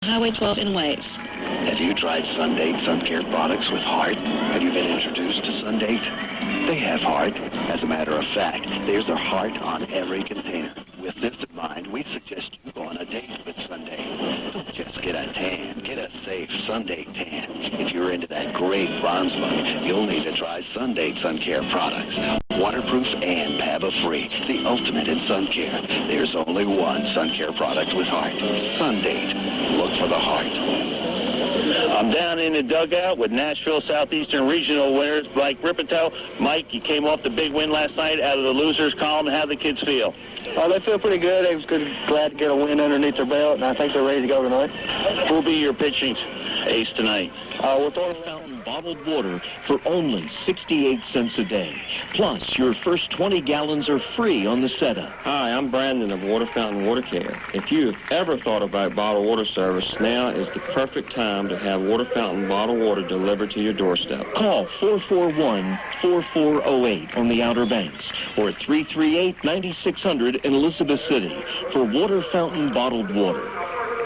Highway 12 in Waves. Have you tried Sundate sun care products with heart? Have you been introduced to Sundate? They have heart. As a matter of fact, there's a heart on every container. With this in mind, we suggest you go on a date with Sundate. Don't just get a tan. Get a safe Sundate tan. If you're into that great bronze look, you'll need to try Sundate sun care products. Waterproof and PABA-free, the ultimate in sun care. There's only one sun care product with heart. Sundate. Look for the heart. I'm down in the dugout with Nashville Southeastern Regional winners Mike Ripito. Mike, you came off the big win last night out of the losers column. How do the kids feel? Oh, they feel pretty good. They was glad to get a win underneath their belt, and I think they're ready to go tonight. Who'll be your pitching ace tonight? We're throwing Fountain bottled water for only 68 cents a day. Plus, your first 20 gallons are free on the setup. Hi, I'm Brandon of Water Fountain Water Care. If you've ever thought about bottled water service, now is the perfect time to have Water Fountain bottled water delivered to your doorstep. Call 441-4408 on the Outer Banks or 338-9600 in Elizabeth City for Water Fountain bottled water.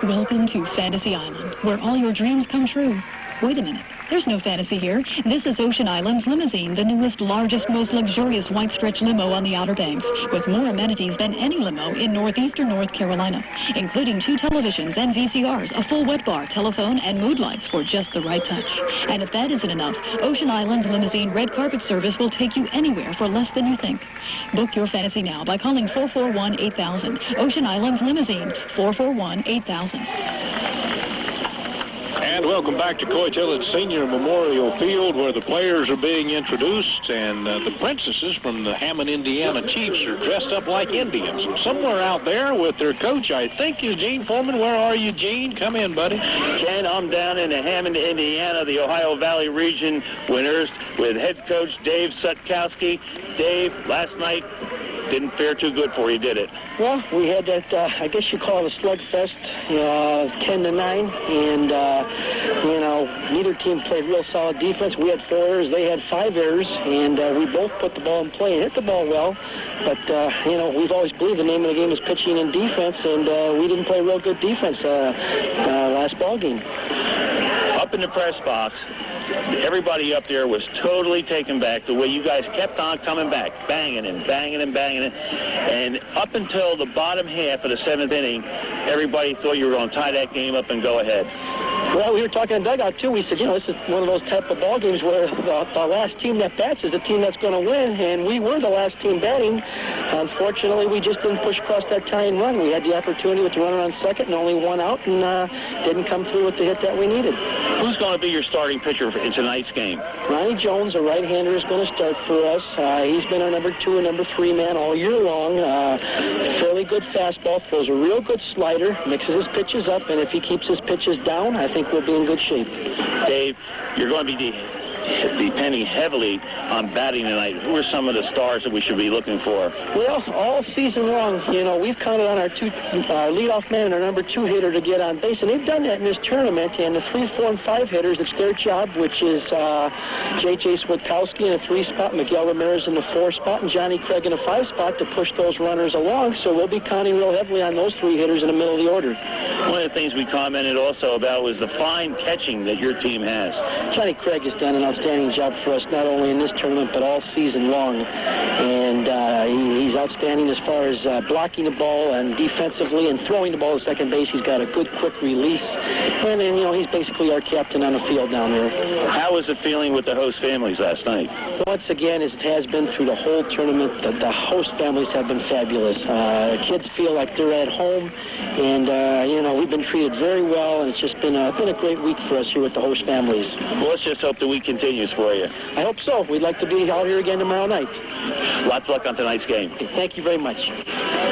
Welcome to Fantasy Island, where all your dreams come true. Wait a minute. There's no fantasy here. This is Ocean Island's Limousine, the newest, largest, most luxurious white stretch limo on the Outer Banks, with more amenities than any limo in northeastern North Carolina, including 2 televisions and VCRs, a full wet bar, telephone, and mood lights for just the right touch. And if that isn't enough, Ocean Island's Limousine red carpet service will take you anywhere for less than you think. Book your fantasy now by calling 441-8000. Ocean Island's Limousine, 441-8000. And welcome back to Coy Tillett Senior Memorial Field, where the players are being introduced, and the princesses from the Hammond, Indiana Chiefs are dressed up like Indians. And somewhere out there with their coach, I think, is Gene Foreman. Where are you, Gene? Come in, buddy. Ken, I'm down in the Hammond, Indiana, the Ohio Valley region winners with head coach Dave Sutkowski. Dave, last night didn't fare too good for you, did it? Well, we had that, I guess you call it a slugfest, 10-9, and, neither team played real solid defense. We had 4 errors, they had 5 errors, and we both put the ball in play and hit the ball well. But, we've always believed the name of the game is pitching and defense, and we didn't play real good defense last ball game. Up in the press box, everybody up there was totally taken back the way you guys kept on coming back, banging and banging and banging it. And up until the bottom half of the 7th inning, everybody thought you were going to tie that game up and go ahead. Well, we were talking in dugout, too. We said, this is one of those type of ball games where the last team that bats is the team that's going to win, and we were the last team batting. Unfortunately, we just didn't push across that tying run. We had the opportunity with the runner on second and only 1 out, and didn't come through with the hit that we needed. Who's going to be your starting pitcher in tonight's game? Ronnie Jones, a right-hander, is going to start for us. He's been our number 2 and number 3 man all year long. Fairly good fastball, throws a real good slider, mixes his pitches up, and if he keeps his pitches down, I think we'll be in good shape. Dave, you're going to be depending heavily on batting tonight. Who are some of the stars that we should be looking for? Well, all season long, we've counted on our leadoff man and our number 2 hitter to get on base, and they've done that in this tournament. And the 3, 4, and 5 hitters, it's their job, which is J.J. Switkowski in a 3 spot, Miguel Ramirez in the 4 spot, and Johnny Craig in a 5 spot to push those runners along. So we'll be counting real heavily on those 3 hitters in the middle of the order. One of the things we commented also about was the fine catching that your team has. Johnny Craig has done an outstanding job for us, not only in this tournament, but all season long. And he's outstanding as far as blocking the ball and defensively and throwing the ball to second base. He's got a good, quick release. And then, he's basically our captain on the field down there. How was the feeling with the host families last night? Once again, as it has been through the whole tournament, the host families have been fabulous. The kids feel like they're at home, and, we've been treated very well, and it's just been a great week for us here with the host families. Well, let's just hope the week continues for you. I hope so. We'd like to be out here again tomorrow night. Lots of luck on tonight's game. Thank you very much.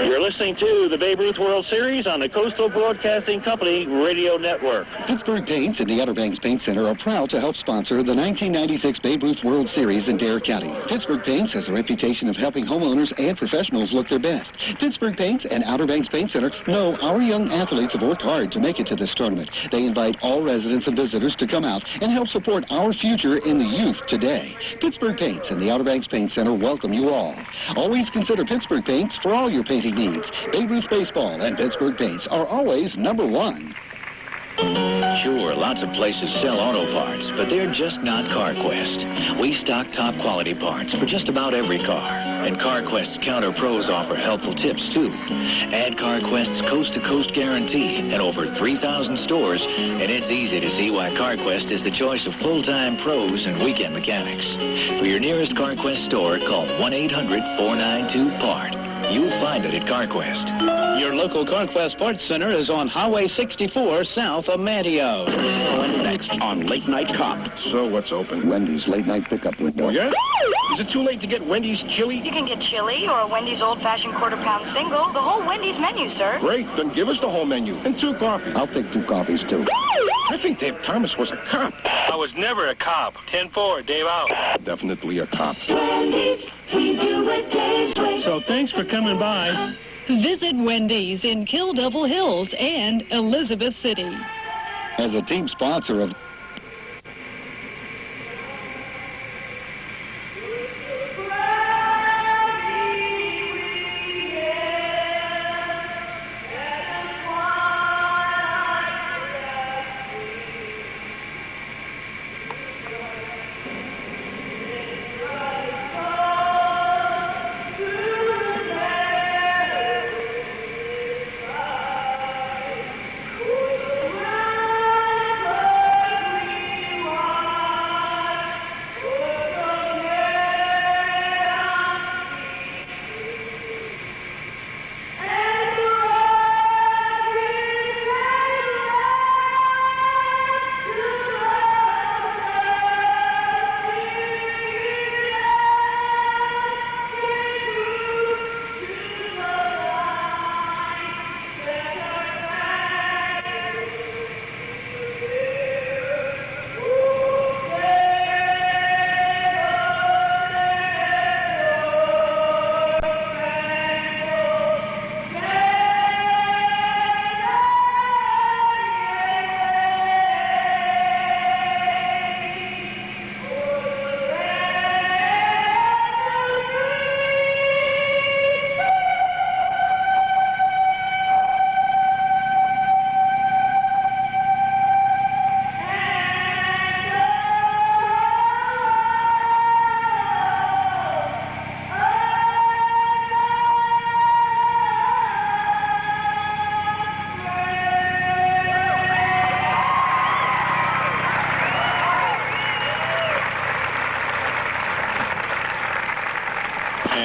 You're listening to the Babe Ruth World Series on the Coastal Broadcasting Company Radio Network. Pittsburgh Paints and the Outer Banks Paint Center are proud to help sponsor the 1996 Babe Ruth World Series in Dare County. Pittsburgh Paints has a reputation of helping homeowners and professionals look their best. Pittsburgh Paints and Outer Banks Paint Center know our young athletes have worked hard to make it to this tournament. They invite all residents and visitors to come out and help support our future in the youth today. Pittsburgh Paints and the Outer Banks Paint Center welcome you all. Always consider Pittsburgh Paints for all your painting needs. Babe Ruth Baseball and Pittsburgh Paints are always number 1. Sure, lots of places sell auto parts, but they're just not CarQuest. We stock top quality parts for just about every car. And CarQuest's Counter Pros offer helpful tips, too. Add CarQuest's coast-to-coast guarantee in over 3,000 stores, and it's easy to see why CarQuest is the choice of full-time pros and weekend mechanics. For your nearest CarQuest store, call 1-800-492-PART. You'll find it at CarQuest. Your local CarQuest Parts Center is on Highway 64 south of Manteo. Next on Late Night Cop. So what's open? Wendy's late night pickup window. Oh, yeah? Is it too late to get Wendy's chili? You can get chili or Wendy's old-fashioned quarter-pound single. The whole Wendy's menu, sir. Great, then give us the whole menu. And 2 coffees. I'll take 2 coffees, too. I think Dave Thomas was a cop. I was never a cop. 10-4, Dave out. Definitely a cop. Wendy's, we do it Dave's way. So thanks for coming by. Visit Wendy's in Kill Devil Hills and Elizabeth City. As a team sponsor of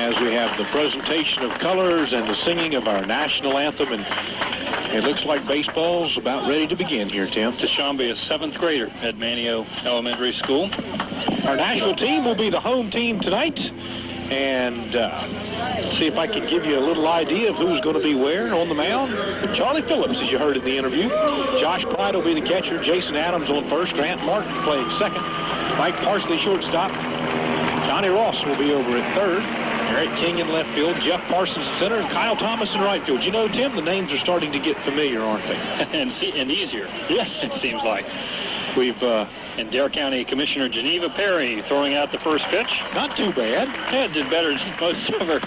as we have the presentation of colors and the singing of our national anthem, and it looks like baseball's about ready to begin here, Tim. Tashambi, a 7th grader at Manteo Elementary School. Our national team will be the home team tonight, and see if I can give you a little idea of who's going to be where on the mound. Charlie Phillips, as you heard in the interview. Josh Pride will be the catcher. Jason Adams on first. Grant Martin playing second. Mike Parsley shortstop. Johnny Ross will be over at third. Eric King in left field. Jeff Parsons in center. And Kyle Thomas in right field. You know, Tim, the names are starting to get familiar, aren't they? and easier. Yes. It seems like. We've, and Dare County Commissioner Geneva Perry throwing out the first pitch. Not too bad. Yeah, did better than most of her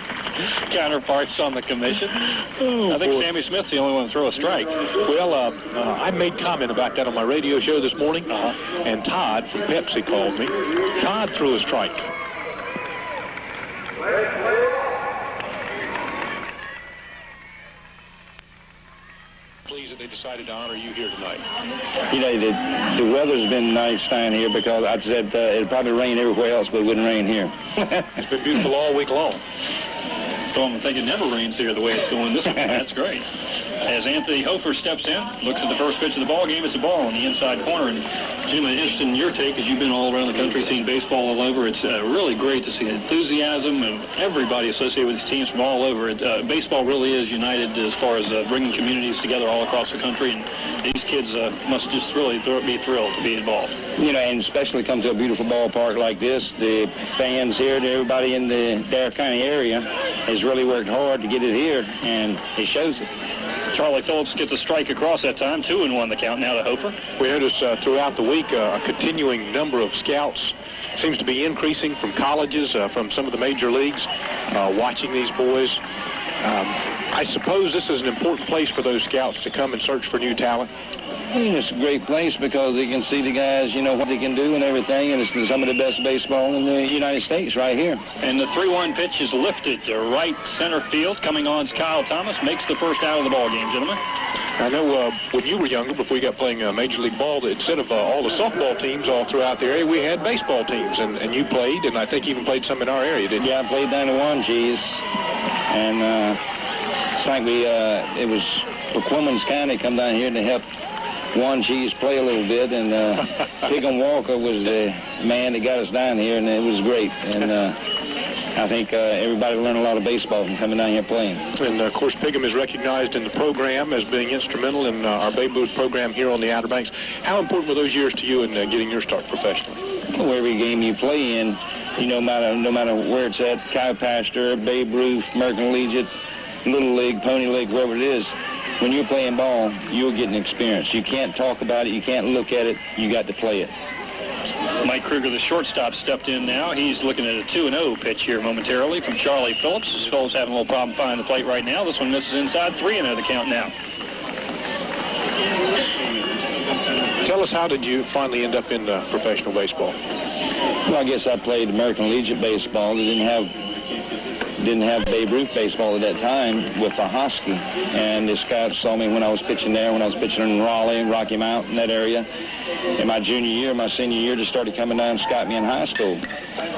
counterparts on the commission. I think Sammy Smith's the only one to throw a strike. Well, I made comment about that on my radio show this morning, and Todd from Pepsi called me. Todd threw a strike. Pleased that they decided to honor you here tonight. You know, the weather's been nice down here because I said it'd probably rain everywhere else, but it wouldn't rain here. It's been beautiful all week long. So I'm thinking it never rains here the way it's going this week. That's great. As Anthony Hofer steps in, looks at the first pitch of the ball game, it's a ball on the inside corner. And Jim, I'm interested in your take, as you've been all around the country seeing baseball all over. It's really great to see enthusiasm and everybody associated with these teams from all over. Baseball really is united as far as bringing communities together all across the country. And these kids must just really be thrilled to be involved. You know, and especially come to a beautiful ballpark like this. The fans here, everybody in the Dare County area has really worked hard to get it here, and it shows it. Charlie Phillips gets a strike across that time. 2-1 the count now to Hofer. We noticed throughout the week a continuing number of scouts seems to be increasing from colleges, from some of the major leagues, watching these boys. I suppose this is an important place for those scouts to come and search for new talent. I mean, it's a great place because they can see the guys, you know, what they can do and everything, and it's some of the best baseball in the United States right here. And the 3-1 pitch is lifted to right center field. Coming on is Kyle Thomas, makes the first out of the ball game, gentlemen. I know when you were younger, before you got playing Major League Ball, that instead of all the softball teams all throughout the area, we had baseball teams, and you played, and I think you even played some in our area, didn't you? Yeah, I played down in Wangees, and it's like it was McQuillan's County come down here to help Wangees play a little bit, and Pigum Walker was the man that got us down here, and it was great. And I think everybody learned a lot of baseball from coming down here playing. And, of course, Pigum is recognized in the program as being instrumental in our Babe Ruth program here on the Outer Banks. How important were those years to you in getting your start professionally? Well, every game you play in, you know, no matter where it's at, Cow Pasture, Babe Ruth, American Collegiate, Little League, Pony League, wherever it is, when you're playing ball, you're getting experience. You can't talk about it. You can't look at it. You got to play it. Mike Kruger, the shortstop, stepped in now. He's looking at a 2-0 pitch here momentarily from Charlie Phillips. Phillips having a little problem finding the plate right now. This one misses inside. 3-0 the count now. Tell us, how did you finally end up in professional baseball? Well, I guess I played American Collegiate baseball. They didn't have Babe Ruth baseball at that time with the Husky. And the scouts saw me when I was pitching there, when I was pitching in Raleigh, Rocky Mountain, that area. In my junior year, my senior year, just started coming down and scout me in high school.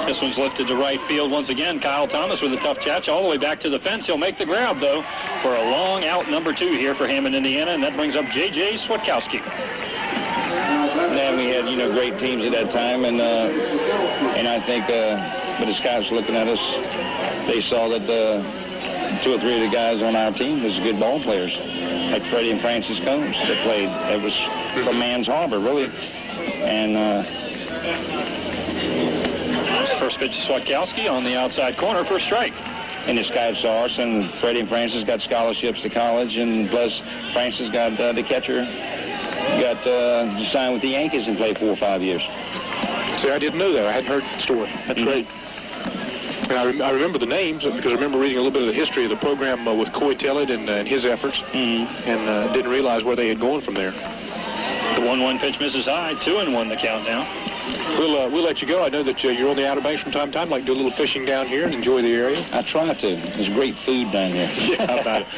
This one's lifted to right field once again. Kyle Thomas with a tough catch all the way back to the fence. He'll make the grab, though, for a long out number 2 here for Hammond, Indiana, and that brings up J.J. Switkowski. Yeah, we had, you know, great teams at that time, and I think, but the scouts looking at us, they saw that 2 or 3 of the guys on our team was good ball players, like Freddie and Francis Combs that played. That was from Mans Harbor, really. And first pitch to Switkowski on the outside corner for a strike. And the scouts saw us, and Freddie and Francis got scholarships to college, and plus Francis got the catcher got signed with the Yankees and played 4 or 5 years. See, I didn't know that. I hadn't heard the story. That's great. And I remember the names because I remember reading a little bit of the history of the program with Coy Tillett and his efforts, and didn't realize where they had gone from there. The 1-1 pitch misses high. 2-1 the count now. We'll let you go. I know that you're on the Outer Banks from time to time. Like do a little fishing down here and enjoy the area. I try to. There's great food down here. Yeah, how about it?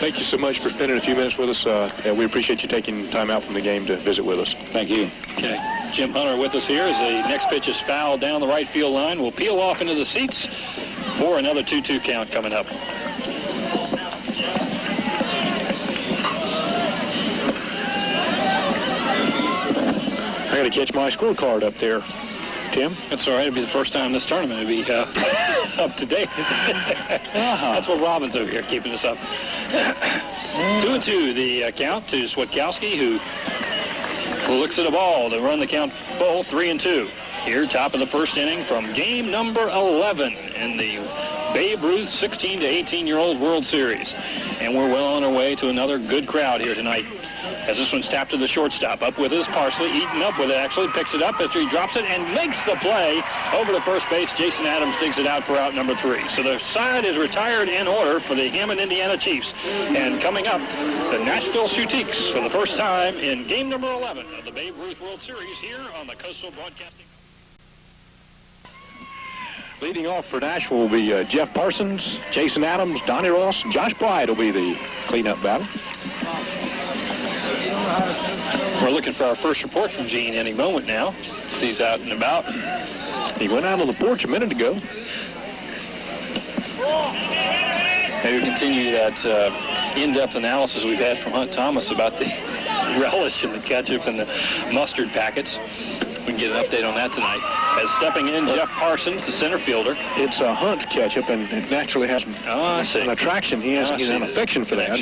Thank you so much for spending a few minutes with us. We appreciate you taking time out from the game to visit with us. Thank you. Okay. Jim Hunter with us here as the next pitch is fouled down the right field line. We'll peel off into the seats for another 2-2 count coming up. I got to catch my scorecard up there, Tim. That's all right. It'll be the first time this tournament will be up to date. That's what Robin's over here keeping us up. 2-2 the count to Switkowski, who looks at a ball to run the count full. 3-2 here, top of the first inning from game number 11 in the Babe Ruth 16 to 18-year-old World Series. And we're well on our way to another good crowd here tonight. As this one's tapped to the shortstop, up with his Parsley, eaten up with it, actually picks it up after he drops it and makes the play over to first base. Jason Adams digs it out for out number 3. So the side is retired in order for the Hammond, Indiana Chiefs. And coming up, the Nashville Shootiques for the first time in game number 11 of the Babe Ruth World Series here on the Coastal Broadcasting. Leading off for Nashville will be Jeff Parsons, Jason Adams, Donnie Ross, Josh Bryde will be the cleanup battle. We're looking for our first report from Gene any moment now. He's out and about. He went out on the porch a minute ago. Maybe we continue that in-depth analysis we've had from Hunt Thomas about the relish in the ketchup and the mustard packets. We can get an update on that tonight. As stepping in, Jeff Parsons, the center fielder. It's a Hunt ketchup, and it naturally has an attraction. He has an affection for that.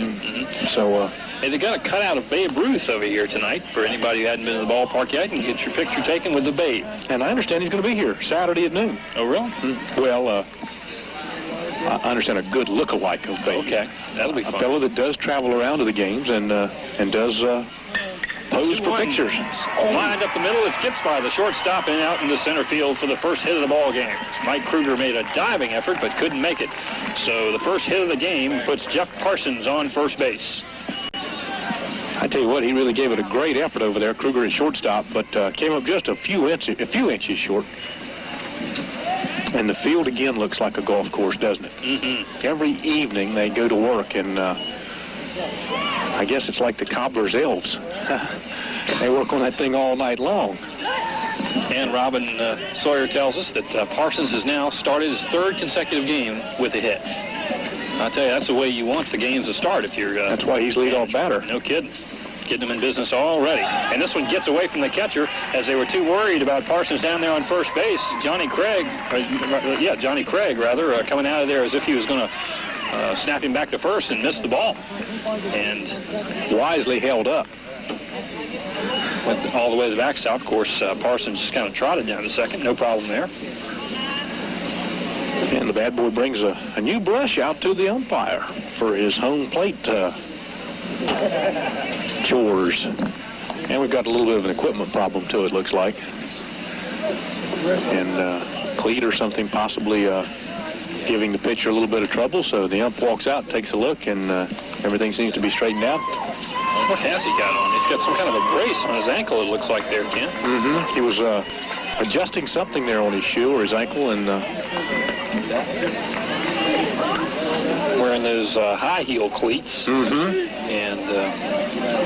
So, hey, they got a cutout of Babe Ruth over here tonight. For anybody who hadn't been to the ballpark yet, you can get your picture taken with the Babe. And I understand he's going to be here Saturday at noon. Oh, really? Well, I understand a good look-alike of Babe. Okay, that'll be fun. A fellow that does travel around to the games and does pose for pictures. Lined up the middle, it skips by the shortstop and out into center field for the first hit of the ball game. Mike Kruger made a diving effort but couldn't make it. So the first hit of the game puts Jeff Parsons on first base. I tell you what, he really gave it a great effort over there, Kruger at shortstop, but came up just a few inches short. And the field again looks like a golf course, doesn't it? Mm-hmm. Every evening they go to work, and I guess it's like the cobbler's elves. They work on that thing all night long. And Robin Sawyer tells us that Parsons has now started his 3rd consecutive game with a hit. I tell you, that's the way you want the games to start if you're... That's why he's leadoff batter. No kidding. Getting them in business already. And this one gets away from the catcher as they were too worried about Parsons down there on first base. Johnny Craig, coming out of there as if he was going to snap him back to first and miss the ball. And wisely held up. Went all the way to the backstop. Of course, Parsons just kind of trotted down to second. No problem there. And the bad boy brings a new brush out to the umpire for his home plate chores. And we've got a little bit of an equipment problem, too, it looks like. And cleat or something possibly giving the pitcher a little bit of trouble. So the ump walks out, takes a look, and everything seems to be straightened out. What has he got on? He's got some kind of a brace on his ankle, it looks like there, Ken. Mm-hmm. He was adjusting something there on his shoe or his ankle, and wearing those high heel cleats. Mm-hmm. And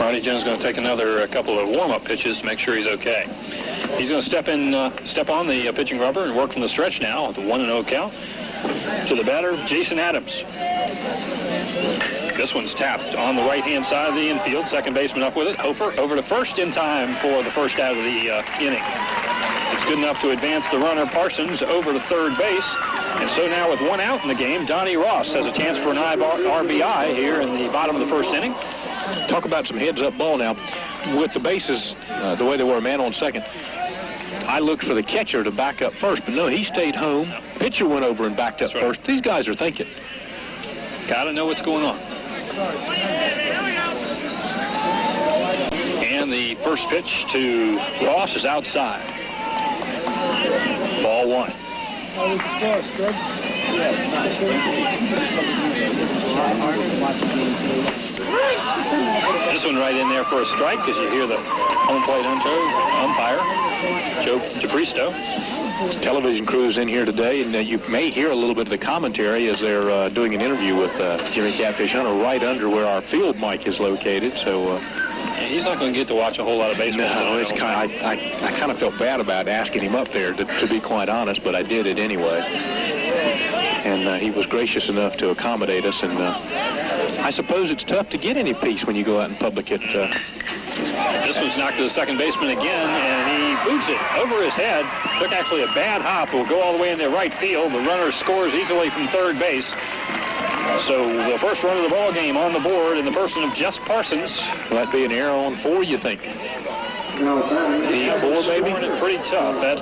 Ronnie Jones is going to take another couple of warm-up pitches to make sure he's okay. He's going to step on the pitching rubber and work from the stretch now with a 1-0 count to the batter, Jason Adams. This one's tapped on the right-hand side of the infield. Second baseman up with it. Hofer over to first in time for the first out of the inning. It's good enough to advance the runner Parsons over to third base. And so now with 1 out in the game, Donnie Ross has a chance for an RBI here in the bottom of the first inning. Talk about some heads-up ball now. With the bases the way they were, man on second, I looked for the catcher to back up first, but no, he stayed home. Pitcher went over and backed up first. These guys are thinking. Got to know what's going on. And the first pitch to Ross is outside. Ball 1. This one right in there for a strike as you hear the home plate umpire, Joe DePristo. Television crews in here today, and you may hear a little bit of the commentary as they're doing an interview with Jimmy Catfish Hunter right under where our field mic is located. So he's not going to get to watch a whole lot of baseball. No, it's kind. I kind of felt bad about asking him up there, to be quite honest, but I did it anyway. And he was gracious enough to accommodate us. And I suppose it's tough to get any peace when you go out in public at. This one's knocked to the second baseman again, and he boots it over his head. Took actually a bad hop. Will go all the way into right field. The runner scores easily from third base. So the first run of the ball game on the board in the person of Jess Parsons. Will that be an error on 4, you think? The 4, baby? It pretty tough. That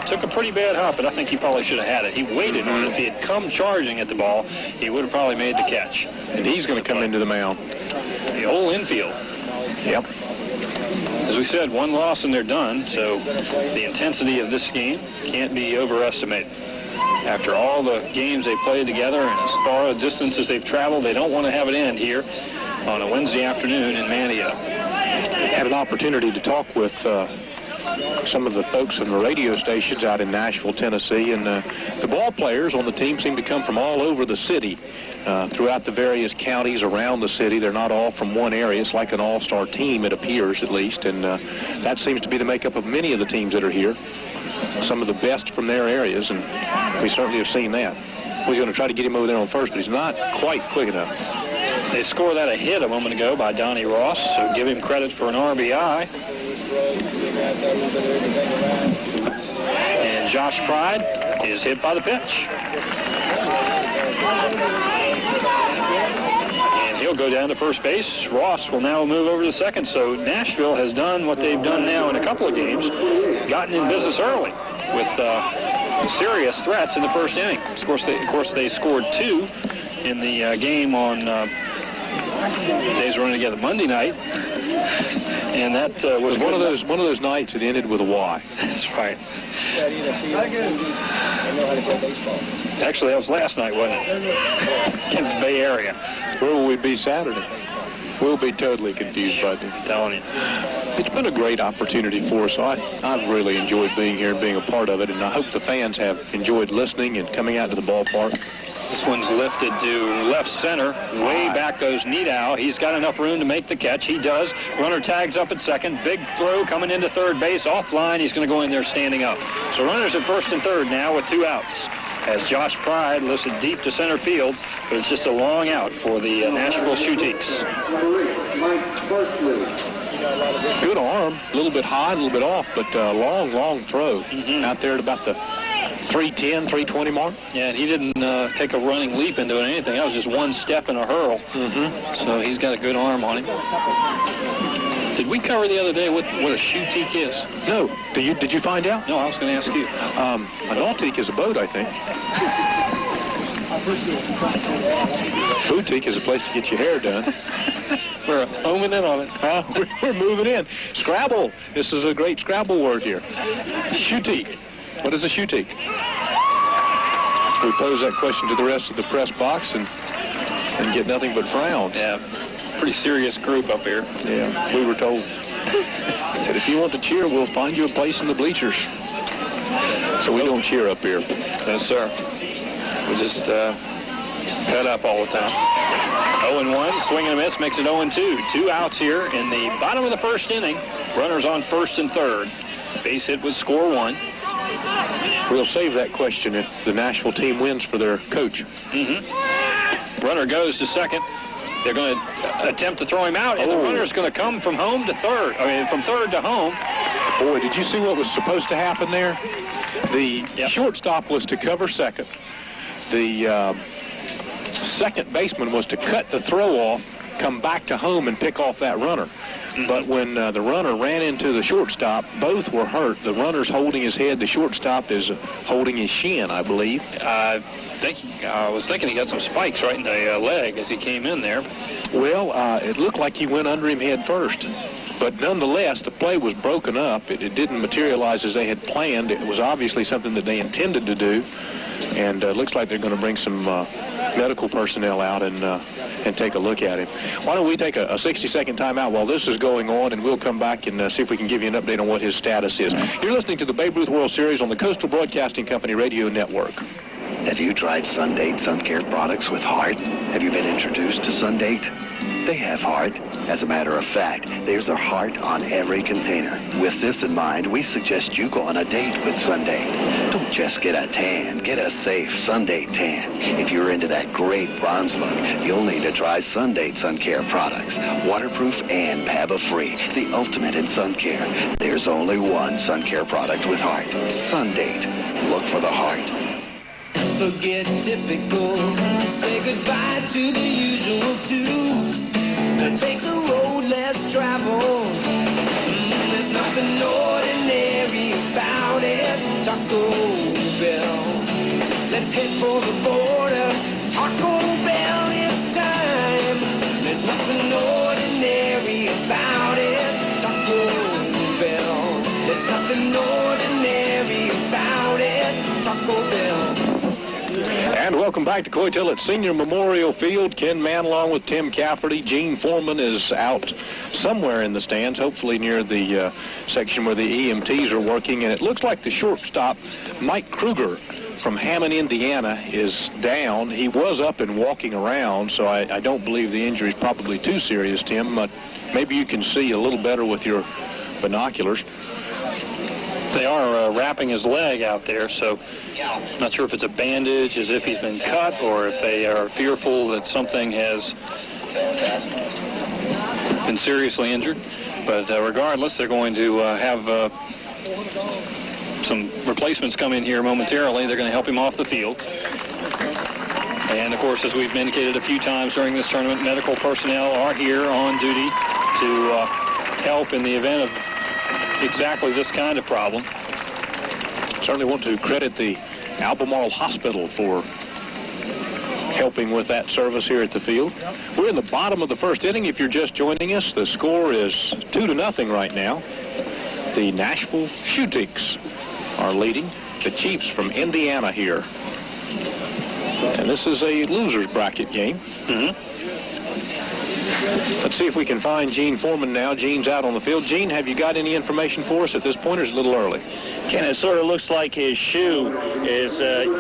took a pretty bad hop, but I think he probably should have had it. He waited on it. If he had come charging at the ball, he would have probably made the catch. And he's going to come into the mound. The whole infield. Yep. As we said, 1 loss and they're done, so the intensity of this game can't be overestimated. After all the games they've played together and as far a distance as they've traveled, they don't want to have it end here on a Wednesday afternoon in Manteo. Had an opportunity to talk with some of the folks on the radio stations out in Nashville, Tennessee, and the ball players on the team seem to come from all over the city, throughout the various counties around the city. They're not all from one area. It's like an all-star team, it appears, at least, and that seems to be the makeup of many of the teams that are here. Some of the best from their areas, and we certainly have seen that. We're going to try to get him over there on first, but he's not quite quick enough. They scored that a hit a moment ago by Donnie Ross, so give him credit for an RBI. And Josh Pride is hit by the pitch. And he'll go down to first base. Ross will now move over to second. So Nashville has done what they've done now in a couple of games, gotten in business early with serious threats in the first inning. Of course, they scored 2 in the game on days running together Monday night, and that was one of those nights that ended with a Y. That's right. Actually, that was last night, wasn't it? Against the Bay Area. Where will we be Saturday? We'll be totally confused by them. I'm telling you. It's been a great opportunity for us. I've really enjoyed being here and being a part of it, and I hope the fans have enjoyed listening and coming out to the ballpark. This one's lifted to left center. Way back goes Nidau. He's got enough room to make the catch. He does. Runner tags up at second. Big throw coming into third base. Offline. He's going to go in there standing up. So runners at first and third now with 2 outs. As Josh Pride lifted deep to center field, but it's just a long out for the Nashville Shootiques. Good arm, a little bit high, a little bit off, but long throw out there at about the 310, 320 mark. Yeah, and he didn't take a running leap into it or anything. That was just one step and a hurl. So he's got a good arm on him. Did we cover the other day what a shootique is? No. Did you find out? No, I was going to ask you. A nautique is a boat, I think. Boutique is a place to get your hair done. We're homing in on it. We're moving in. Scrabble. This is a great Scrabble word here. Shootique. What is a shootique? We pose that question to the rest of the press box and get nothing but frowns. Yeah. Pretty serious group up here. Yeah, we were told. Said, if you want to cheer, we'll find you a place in the bleachers. So we don't cheer up here. No, sir. We just cut up all the time. 0-1, swing and a miss, makes it 0-2. 2 outs here in the bottom of the first inning. Runners on first and third. Base hit with score 1. We'll save that question if the Nashville team wins for their coach. Runner goes to second. They're going to attempt to throw him out, and the runner's going to come from home to third. I mean, from third to home. Boy, did you see what was supposed to happen there? The shortstop was to cover second. The second baseman was to cut the throw off, come back to home, and pick off that runner. But when the runner ran into the shortstop, both were hurt. The runner's holding his head. The shortstop is holding his shin, I believe. I was thinking he got some spikes right in the leg as he came in there. Well, it looked like he went under him head first. But nonetheless, the play was broken up. It didn't materialize as they had planned. It was obviously something that they intended to do. And it looks like they're going to bring some medical personnel out and take a look at him. Why don't we take a 60-second timeout while this is going on, and we'll come back and see if we can give you an update on what his status is. You're listening to the Babe Ruth World Series on the Coastal Broadcasting Company Radio Network. Have you tried Sundate sun care products with heart? Have you been introduced to Sundate? They have heart. As a matter of fact, there's a heart on every container. With this in mind, we suggest you go on a date with Sundate. Don't just get a tan, get a safe Sundate tan. If you're into that great bronze look, you'll need to try Sundate sun care products. Waterproof and PABA-free, the ultimate in sun care. There's only one sun care product with heart. Sundate. Look for the heart. Forget typical, say goodbye to the usual too. Take the road less traveled. There's nothing ordinary about it. Taco Bell, let's head for the border. Taco Bell, it's time. There's nothing ordinary about it. Taco Bell, there's nothing ordinary about it. Taco Bell. And welcome back to Coytillett Senior Memorial Field. Ken Mann along with Tim Cafferty. Gene Foreman is out somewhere in the stands, hopefully near the section where the EMTs are working. And it looks like the shortstop, Mike Kruger from Hammond, Indiana, is down. He was up and walking around, so I don't believe the injury is probably too serious, Tim. But maybe you can see a little better with your binoculars. They are wrapping his leg out there, so not sure if it's a bandage, as if he's been cut, or if they are fearful that something has been seriously injured. But regardless, they're going to have some replacements come in here momentarily. They're going to help him off the field. And, of course, as we've indicated a few times during this tournament, medical personnel are here on duty to help in the event of exactly this kind of problem. Certainly want to credit the Albemarle Hospital for helping with that service here at the field. We're in the bottom of the first inning. If you're just joining us, the score is 2-0 right now. The Nashville Shootiques are leading the Chiefs from Indiana here. And this is a loser's bracket game. Let's see if we can find Gene Foreman now. Gene's out on the field. Gene, have you got any information for us at this point, or is it a little early? Ken, it sort of looks like his shoe is,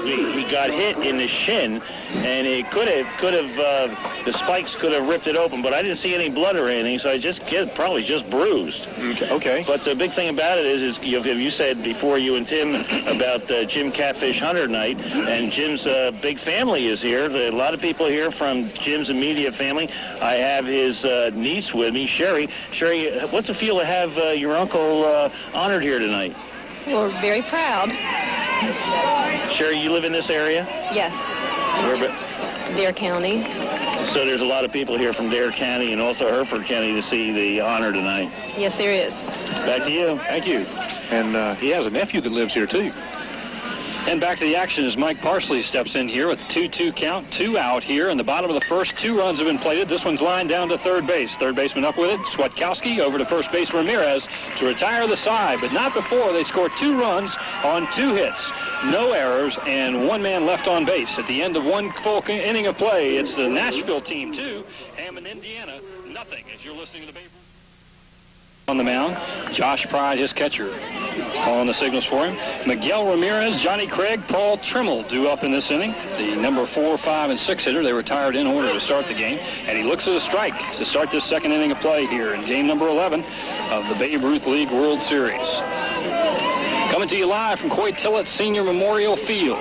he got hit in the shin, and it could have, the spikes could have ripped it open, but I didn't see any blood or anything, so I just get probably just bruised. Okay. But the big thing about it is you said before, you and Tim, about Jim Catfish Hunter night, and Jim's big family is here. There are a lot of people here from Jim's immediate family. I have his niece with me, Sherry. Sherry, what's it feel to have your uncle honored here tonight? We're very proud. Sherry, you live in this area? Yes. Where, Dare County. So there's a lot of people here from Dare County and also Hereford County to see the honor tonight. Yes, there is. Back to you. Thank you. And he has a nephew that lives here, too. And back to the action as Mike Parsley steps in here with a 2-2 count, 2 out here. In the bottom of the first, 2 runs have been plated. This one's lined down to third base. Third baseman up with it. Swetkowski over to first base Ramirez to retire the side, but not before they score 2 runs on 2 hits. No errors and 1 man left on base. At the end of 1 full inning of play, it's the Nashville team 2, Hammond, Indiana, nothing, as you're listening to the Babe Ruth. On the mound, Josh Pride, his catcher, calling the signals for him. Miguel Ramirez, Johnny Craig, Paul Trimmel due up in this inning. The number 4, 5, and 6 hitter. They retired in order to start the game. And he looks at a strike to start this second inning of play here in game number 11 of the Babe Ruth League World Series. Coming to you live from Coy Tillett Senior Memorial Field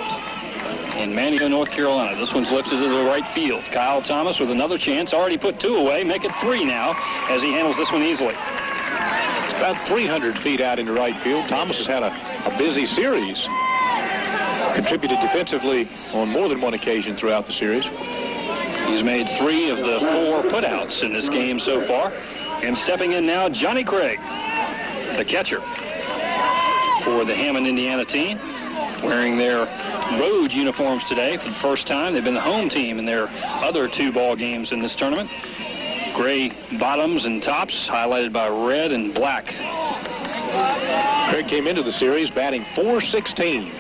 in Manteo, North Carolina. This one's lifted to the right field. Kyle Thomas with another chance. Already put 2 away. Make it 3 now as he handles this one easily. It's about 300 feet out into right field. Thomas has had a busy series. Contributed defensively on more than one occasion throughout the series. He's made 3 of the 4 putouts in this game so far. And stepping in now, Johnny Craig, the catcher for the Hammond, Indiana team, wearing their road uniforms today for the first time. They've been the home team in their other 2 ball games in this tournament. Gray bottoms and tops, highlighted by red and black. Craig came into the series batting .416.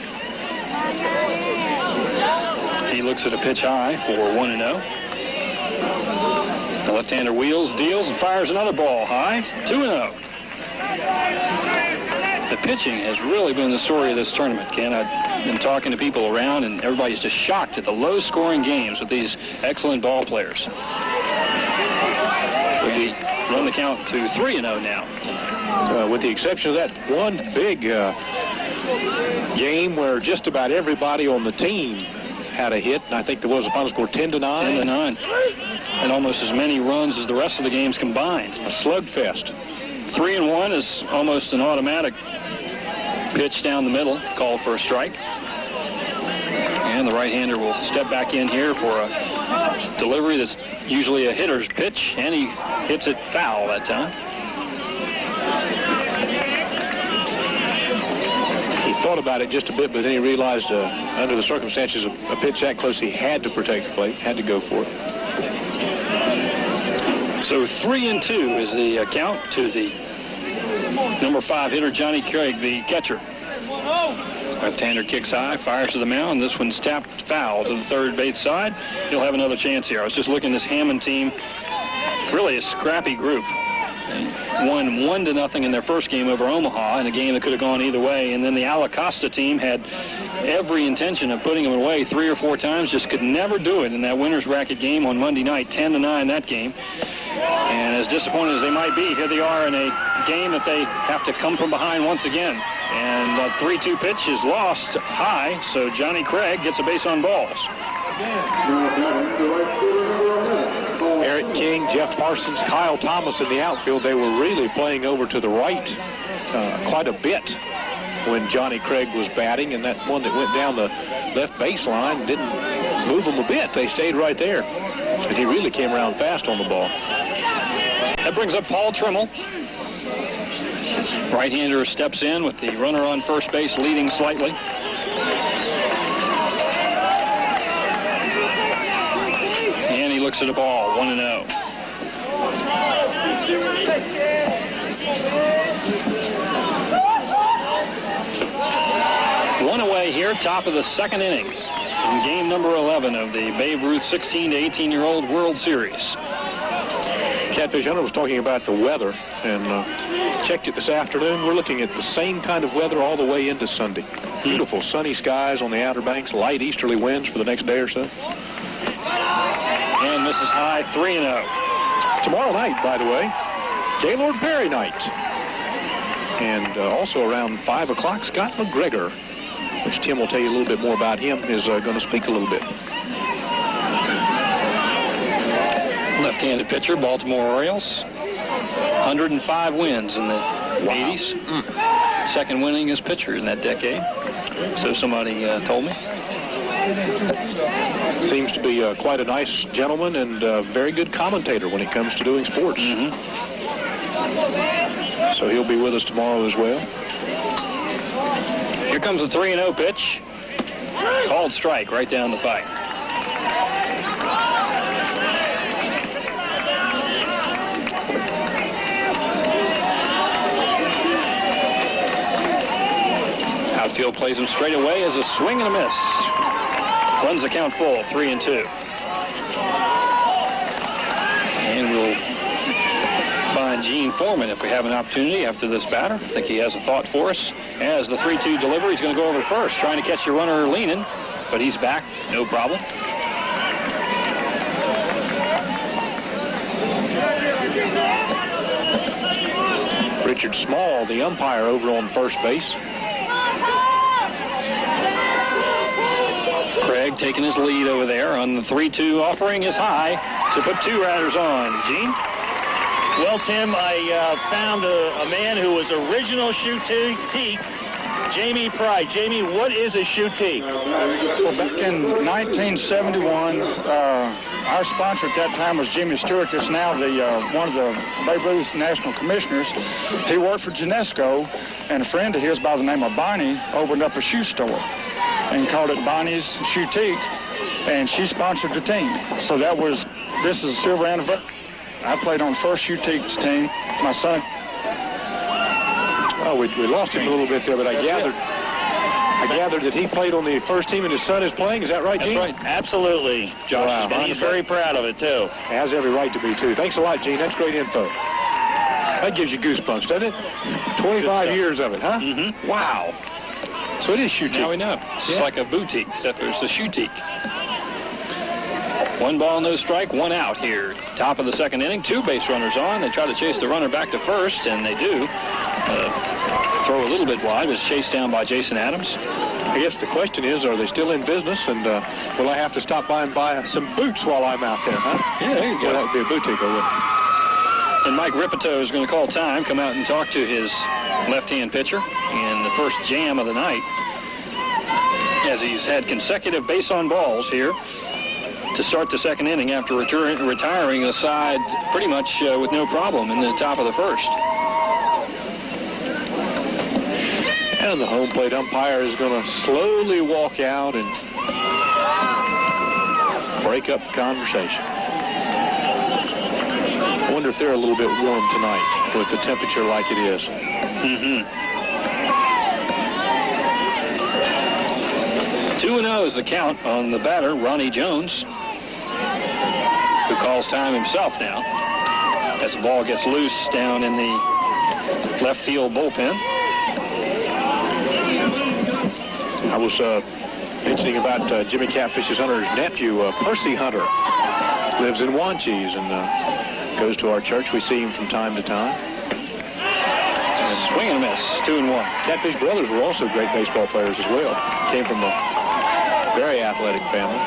He looks at a pitch high for 1-0. The left-hander wheels, deals, and fires another ball high, 2-0. The pitching has really been the story of this tournament, Ken. I've been talking to people around, and everybody's just shocked at the low-scoring games with these excellent ball players. We run the count to 3-0 now. With the exception of that one big game where just about everybody on the team had a hit, and I think there was a final score 10-9. 10-9. And almost as many runs as the rest of the games combined. A slugfest. 3-1 is almost an automatic pitch down the middle, called for a strike. And the right-hander will step back in here for a delivery that's usually a hitter's pitch, and he hits it foul that time. He thought about it just a bit, but then he realized under the circumstances of a pitch that close, he had to protect the plate, had to go for it. So 3-2 is the count to the number 5 hitter, Johnny Craig, the catcher. Left-hander kicks high, fires to the mound. This one's tapped foul to the third base side. He'll have another chance here. I was just looking at this Hammond team, really a scrappy group. They won 1-0 in their first game over Omaha in a game that could have gone either way. And then the Alcosta team had every intention of putting them away 3 or 4 times, just could never do it in that winner's bracket game on Monday night, 10-9 that game. And as disappointed as they might be, here they are in a game that they have to come from behind once again. And that 3-2 pitch is lost high, so Johnny Craig gets a base on balls. Eric King, Jeff Parsons, Kyle Thomas in the outfield. They were really playing over to the right quite a bit when Johnny Craig was batting, and that one that went down the left baseline didn't move them a bit. They stayed right there. But he really came around fast on the ball. That brings up Paul Trimmel. Right-hander steps in with the runner on first base leading slightly. And he looks at the ball, 1-0. One away here, top of the second inning in game number 11 of the Babe Ruth 16 to 18-year-old World Series. Catfish Hunter was talking about the weather, and checked it this afternoon. We're looking at the same kind of weather all the way into Sunday. Beautiful sunny skies on the Outer Banks, light easterly winds for the next day or so. And this is high 3-0. Tomorrow night, by the way, Gaylord Perry night. And also around 5 o'clock, Scott McGregor, which Tim will tell you a little bit more about him, is going to speak a little bit. Left-handed pitcher, Baltimore Orioles. 105 wins in the 80s. Second winningest pitcher in that decade. So somebody told me. Seems to be quite a nice gentleman and a very good commentator when it comes to doing sports. So he'll be with us tomorrow as well. Here comes the 3-0 pitch. Called strike right down the pipe. Outfield plays him straight away as a swing and a miss. Runs the count full, 3-2. And we'll find Gene Foreman if we have an opportunity after this batter. I think he has a thought for us. As the 3-2 delivery, he's going to go over first, trying to catch the runner leaning, but he's back, no problem. Richard Small, the umpire over on first base. Craig taking his lead over there on the 3-2 offering is high to put 2 riders on. Gene? Well, Tim, I found a man who was original shoe-teak, Jamie Pride. Jamie, what is a shoe-teak? Well, back in 1971, our sponsor at that time was Jimmy Stewart. That's now one of the Babe Ruth National Commissioners. He worked for Genesco, and a friend of his by the name of Bonnie opened up a shoe store and called it Bonnie's Shoe-Teak, and she sponsored the team. So this is a silver anniversary. I played on first Shoe-Teak's team. My son. Oh, we lost him a little bit there, but I gathered that he played on the first team and his son is playing. Is that right, Gene? That's right. Absolutely, Josh. Wow. And he's very proud of it, too. Has every right to be, too. Thanks a lot, Gene. That's great info. That gives you goosebumps, doesn't it? 25 years of it, huh? Mm-hmm. Wow. So it is shoe-teak. Now we know. It's just like a boutique, except it's a shoe-teak. 1 ball, no strike, 1 out here. Top of the second inning, 2 base runners on. They try to chase the runner back to first, and they do. Throw a little bit wide, but it's chased down by Jason Adams. I guess the question is, are they still in business, and will I have to stop by and buy some boots while I'm out there, huh? Yeah, there you go. Well, that would be a boutique, wouldn't it? And Mike Ripito is going to call time, come out and talk to his left-hand pitcher in the first jam of the night, as he's had consecutive base on balls here to start the second inning after retiring the side pretty much with no problem in the top of the first. And the home plate umpire is going to slowly walk out and break up the conversation. I wonder if they're a little bit warm tonight with the temperature like it is. Mm-hmm. 2-0 is the count on the batter, Ronnie Jones, who calls time himself now as the ball gets loose down in the left field bullpen. I was mentioning about Jimmy Catfish Hunter's nephew, Percy Hunter, lives in Wanchese and goes to our church. We see him from time to time. Swing and a miss, 2-1. Catfish brothers were also great baseball players as well. Came from a very athletic family.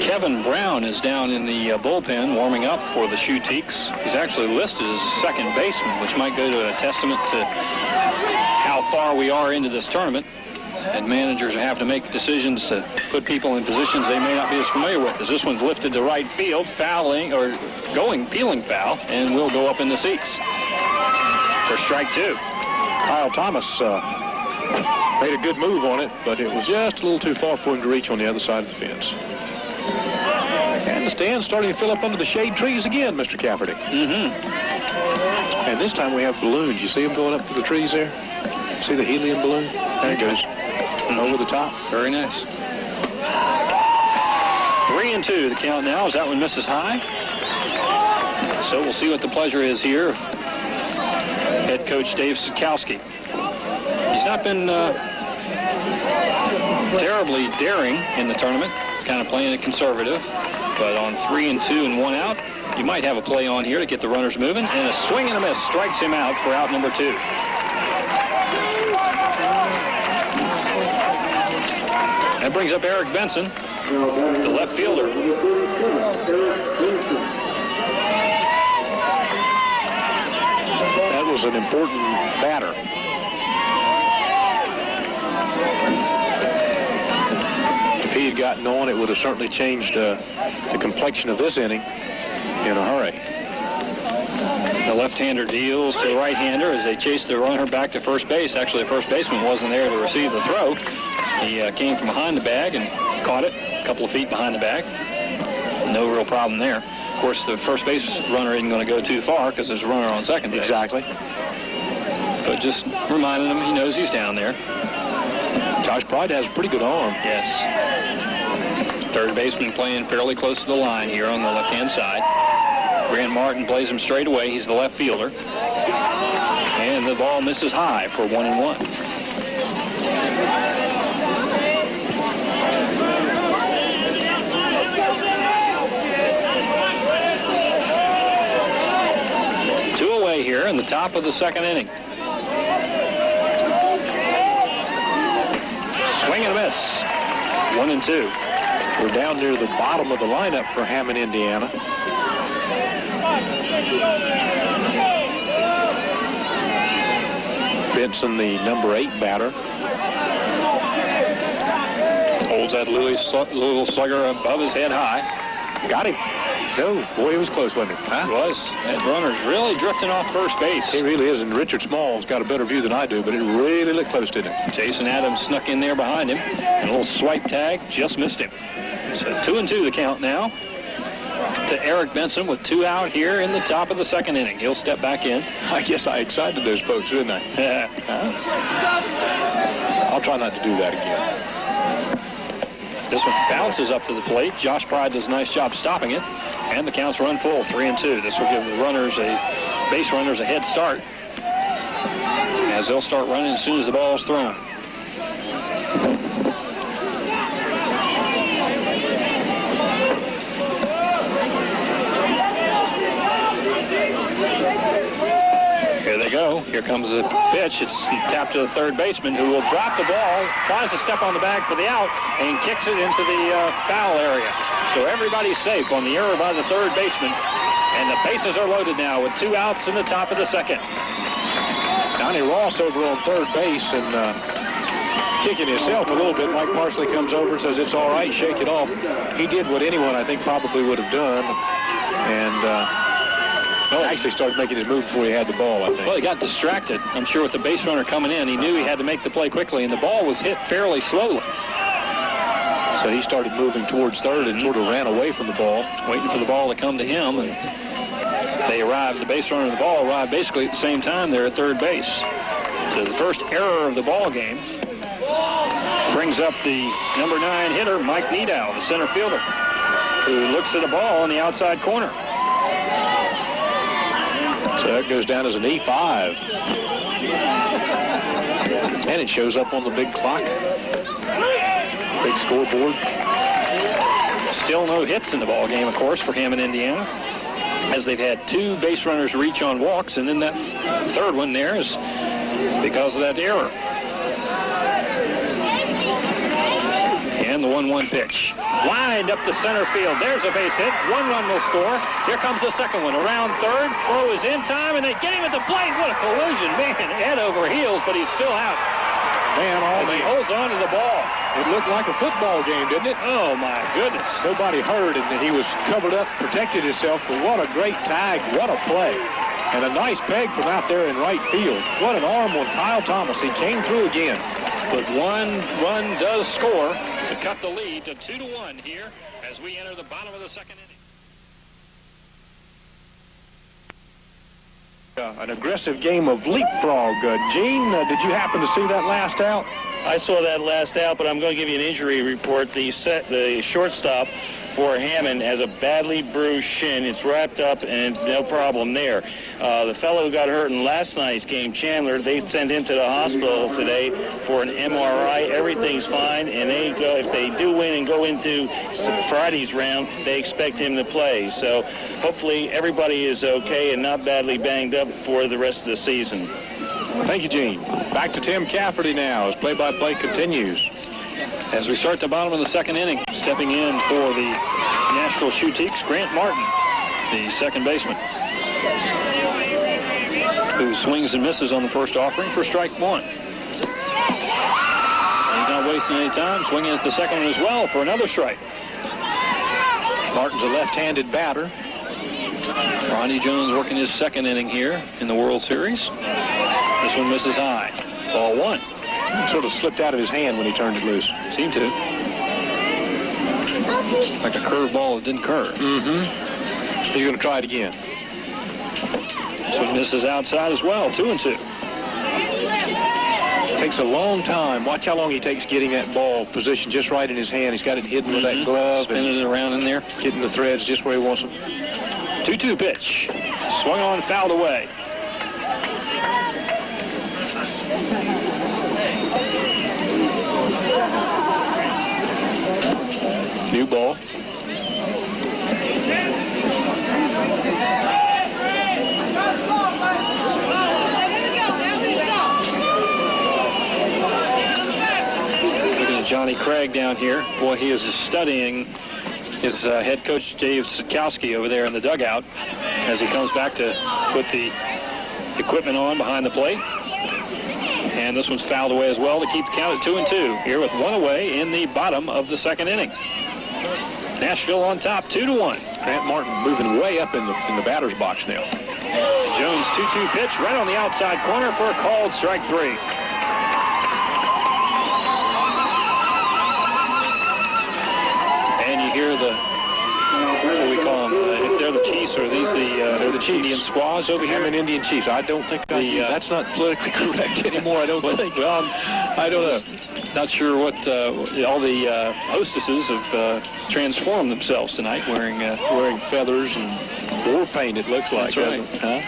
Kevin Brown is down in the bullpen warming up for the Shoe-Teaks. He's actually listed as second baseman, which might go to a testament to how far we are into this tournament. And managers have to make decisions to put people in positions they may not be as familiar with. As this one's lifted to right field, fouling, or peeling foul, and will go up in the seats for strike 2. Kyle Thomas made a good move on it, but it was just a little too far for him to reach on the other side of the fence. And the stand's starting to fill up under the shade trees again, Mr. Cafferty. Mm-hmm. And this time we have balloons. You see them going up through the trees there? See the helium balloon? There it goes. Over the top. Very nice. 3-2 the count now as that one misses high. So we'll see what the pleasure is here. Head coach Dave Sikowski. He's not been terribly daring in the tournament, kind of playing it conservative. But on 3-2 and 1 out, you might have a play on here to get the runners moving. And a swing and a miss strikes him out for out number 2. That brings up Eric Benson, the left fielder. That was an important batter. If he had gotten on, it would have certainly changed the complexion of this inning in a hurry. The left-hander deals to the right-hander as they chase the runner back to first base. Actually, the first baseman wasn't there to receive the throw. He came from behind the bag and caught it a couple of feet behind the bag. No real problem there. Of course, the first base runner isn't going to go too far because there's a runner on second base. Exactly. But just reminding him he knows he's down there. Josh Pride has a pretty good arm. Yes. Third baseman playing fairly close to the line here on the left-hand side. Grant Martin plays him straight away. He's the left fielder. And the ball misses high for 1-1. Two away here in the top of the second inning. Swing and a miss. 1-2. We're down near the bottom of the lineup for Hammond, Indiana. Benson, the number 8 batter. Holds that Louisville slugger above his head high. Got him. No, boy, it was close, wasn't it? Huh? It was. That runner's really drifting off first base. He really is, and Richard Small's got a better view than I do, but it really looked close, didn't it? Jason Adams snuck in there behind him. And a little swipe tag just missed him. So 2-2 the count now to Eric Benson with 2 out here in the top of the second inning. He'll step back in. I guess I excited those folks, didn't I? Huh? I'll try not to do that again. This one bounces up to the plate. Josh Pride does a nice job stopping it. And the count's run full, 3-2. This will give the base runners a head start as they'll start running as soon as the ball's thrown. Here they go. Here comes the pitch. It's tapped to the third baseman, who will drop the ball, tries to step on the bag for the out, and kicks it into the foul area. So everybody's safe on the error by the third baseman. And the bases are loaded now with 2 outs in the top of the second. Donnie Ross over on third base and kicking himself a little bit. Mike Parsley comes over and says, it's all right, shake it off. He did what anyone, I think, probably would have done. And actually started making his move before he had the ball, I think. Well, he got distracted, I'm sure, with the base runner coming in. He knew he had to make the play quickly, and the ball was hit fairly slowly. So he started moving towards third and sort of ran away from the ball, waiting for the ball to come to him. And they arrived, the base runner and the ball arrived basically at the same time there at third base. So the first error of the ball game brings up the number 9 hitter, Mike Niedow, the center fielder, who looks at a ball on the outside corner. So that goes down as an E5. And it shows up on the big clock. Big scoreboard. Still no hits in the ball game, of course, for Hammond, Indiana, as they've had 2 base runners reach on walks, and then that third one there is because of that error. And the 1-1 pitch. Lined up to center field. There's a base hit. 1 run will score. Here comes the second one. Around third. Throw is in time, and they get him at the plate. What a collision. Man, head over heels, but he's still out. Man, he holds on to the ball. It looked like a football game, didn't it? Oh, my goodness. Nobody heard, and he was covered up, protected himself, but what a great tag. What a play. And a nice peg from out there in right field. What an arm on Kyle Thomas. He came through again. But 1 run does score to cut the lead to 2-1 here as we enter the bottom of the second inning. An aggressive game of leapfrog. Gene, did you happen to see that last out? I saw that last out, but I'm going to give you an injury report. The shortstop for Hammond has a badly bruised shin. It's wrapped up and no problem there. The fellow who got hurt in last night's game, Chandler, they sent him to the hospital today for an MRI. Everything's fine, and they go, if they do win and go into Friday's round, they expect him to play. So hopefully everybody is okay and not badly banged up for the rest of the season. Thank you, Gene. Back to Tim Cafferty now as play-by-play continues. As we start the bottom of the second inning, stepping in for the Nashville Shootiques, Grant Martin, the second baseman, who swings and misses on the first offering for strike one. And he's not wasting any time, swinging at the second one as well for another strike. Martin's a left-handed batter. Ronnie Jones working his second inning here in the World Series. This one misses high. Ball one. Sort of slipped out of his hand when he turned it loose. Seemed to. Like a curveball that didn't curve. Mm-hmm. He's going to try it again. This one misses outside as well, 2-2. Takes a long time. Watch how long he takes getting that ball positioned just right in his hand. He's got it hidden with that glove. Spinning it around in there. Getting the threads just where he wants them. 2-2 pitch. Swung on, fouled away. New ball. Looking at Johnny Craig down here. Boy, he is studying his head coach, Dave Sikowski, over there in the dugout as he comes back to put the equipment on behind the plate. And this one's fouled away as well to keep the count at 2-2 here with one away in the bottom of the second inning. Nashville on top, 2-1. Grant Martin moving way up in the batter's box now. Jones 2-2 pitch right on the outside corner for a called strike three. And you hear the, what do we call them? If they're the Chiefs, or are these they're the Indian squaws over here? Hammond Indian Chiefs. I don't think that's not politically correct anymore. I don't think. Well, I don't know. Not sure what all the hostesses have transformed themselves tonight, wearing feathers and war paint. It looks like. That's right. Huh?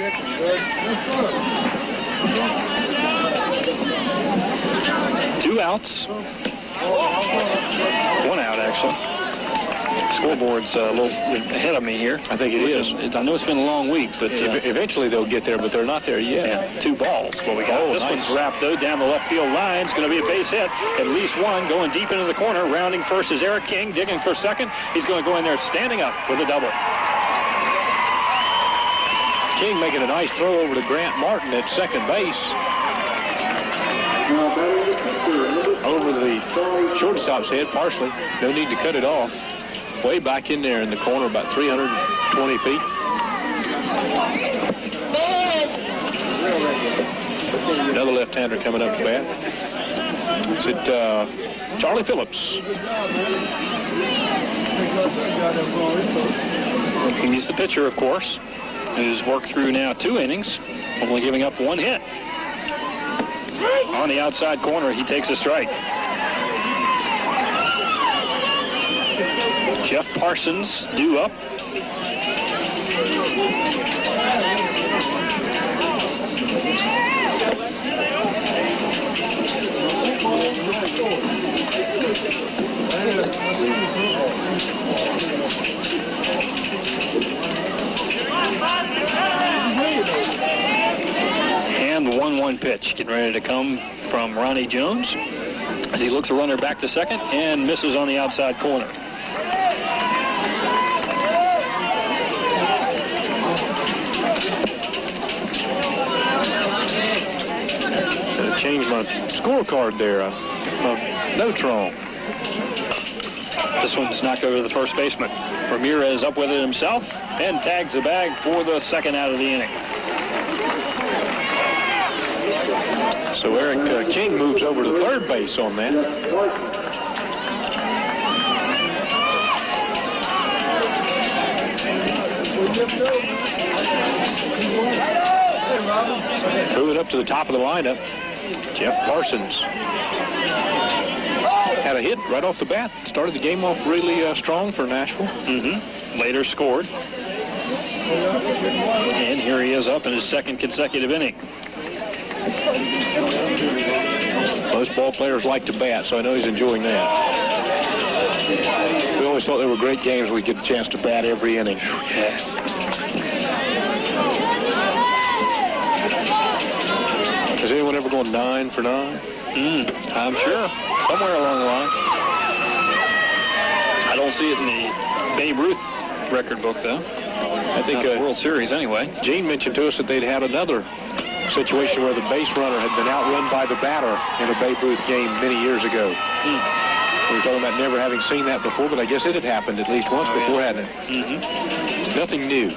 2 outs. 1 out actually. Scoreboard's a little ahead of me here. I think it is. I know it's been a long week, but eventually they'll get there, but they're not there yet. Yeah, 2 balls. What we got. This nice. one's wrapped though down the left field line. It's going to be a base hit. At least one going deep into the corner. Rounding first is Eric King, digging for second. He's going to go in there standing up with a double. King making a nice throw over to Grant Martin at second base. Over the shortstop's head, partially. No need to cut it off. Way back in there in the corner, about 320 feet. Another left-hander coming up to bat. Is it Charlie Phillips? He's the pitcher, of course, who's worked through now 2 innings, only giving up 1 hit. On the outside corner, he takes a strike. Jeff Parsons due up. And the 1-1 pitch getting ready to come from Ronnie Jones as he looks a runner back to second and misses on the outside corner. Change my scorecard there. Neutron. This one's knocked over to the first baseman. Ramirez up with it himself and tags the bag for the second out of the inning. So Eric King moves over to third base on that. Moving up to the top of the lineup, Jeff Parsons. had a hit right off the bat. Started the game off really strong for Nashville. Later scored. And here he is up in his second consecutive inning. Most ball players like to bat, so I know he's enjoying that. We always thought they were great games. We get a chance to bat every inning. Has anyone ever gone 9 for 9? I'm sure. Somewhere along the line. I don't see it in the Babe Ruth record book, though. I think World Series, anyway. Gene mentioned to us that they'd had another situation where the base runner had been outrun by the batter in a Babe Ruth game many years ago. We were talking about never having seen that before, but I guess it had happened at least once before, hadn't it? Nothing new.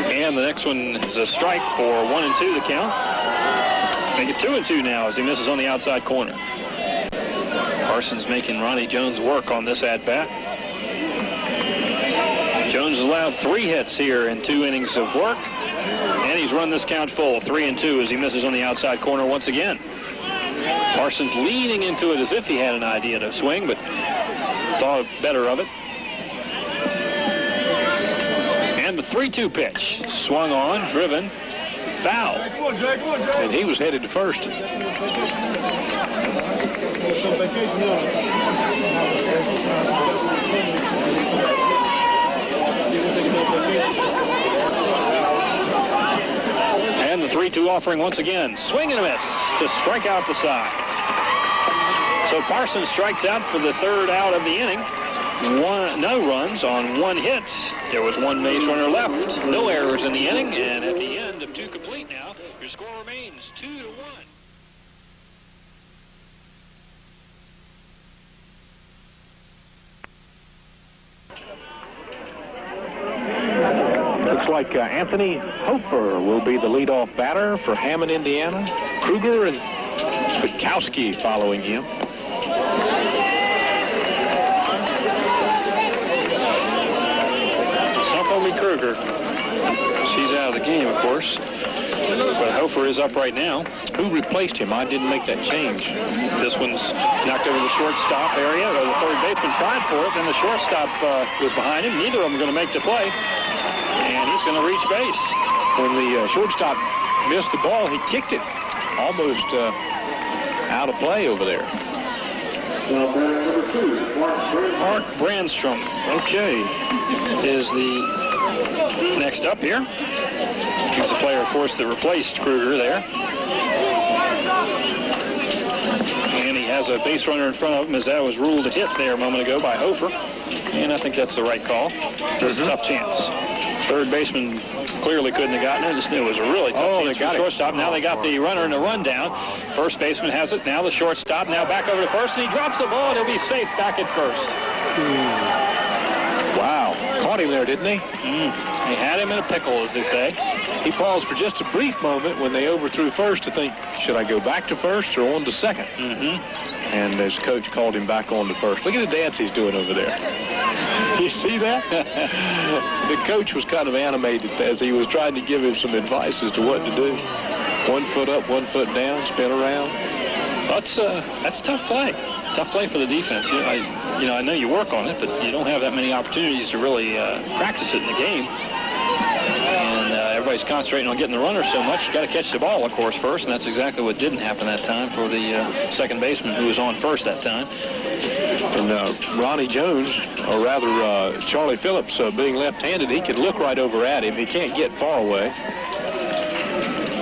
And the next one is a strike for 1-2 the count. Make it 2-2 now as he misses on the outside corner. Parsons making Ronnie Jones work on this at-bat. Jones has allowed 3 hits here in 2 innings of work, and he's run this count full, 3-2, as he misses on the outside corner once again. Parsons leaning into it as if he had an idea to swing, but thought better of it. And the 3-2 pitch, swung on, driven, foul. And he was headed to first. And the 3-2 offering once again. Swing and a miss to strike out the side. So Parsons strikes out for the 3rd out of the inning. No runs on 1 hit. There was 1 base runner left. No errors in the inning. And at the end of 2 complete now, your score remains 2-1. Looks like Anthony Hofer will be the leadoff batter for Hammond, Indiana. Kruger and Spikowski following him. It's not going to be Kruger. She's out of the game, of course. But Hofer is up right now. Who replaced him? I didn't make that change. This one's knocked over the shortstop area. The third baseman tried for it, and the shortstop was behind him. Neither of them are going to make the play. And he's going to reach base. When the shortstop missed the ball, he kicked it almost out of play over there. Mark Brandstrom, okay, is the next up here. He's the player, of course, that replaced Kruger there. And he has a base runner in front of him, as that was ruled a hit there a moment ago by Hofer. And I think that's the right call. There's a tough chance. Third baseman clearly couldn't have gotten it. It was a really tough chance for shortstop. Now they got the runner in the rundown. First baseman has it. Now the shortstop. Now back over to first, and he drops the ball, and he'll be safe back at first. Wow. Caught him there, didn't he? They had him in a pickle, as they say. He paused for just a brief moment when they overthrew first to think, should I go back to first or on to second? And his coach called him back on to first. Look at the dance he's doing over there. You see that? The coach was kind of animated as he was trying to give him some advice as to what to do. 1 foot up, 1 foot down, spin around. That's tough play. Tough play for the defense. I know you work on it, but you don't have that many opportunities to really practice it in the game. And everybody's concentrating on getting the runner so much. You got to catch the ball, of course, first, and that's exactly what didn't happen that time for the second baseman who was on first that time. And Ronnie Jones, or rather Charlie Phillips, being left-handed, he can look right over at him. He can't get far away.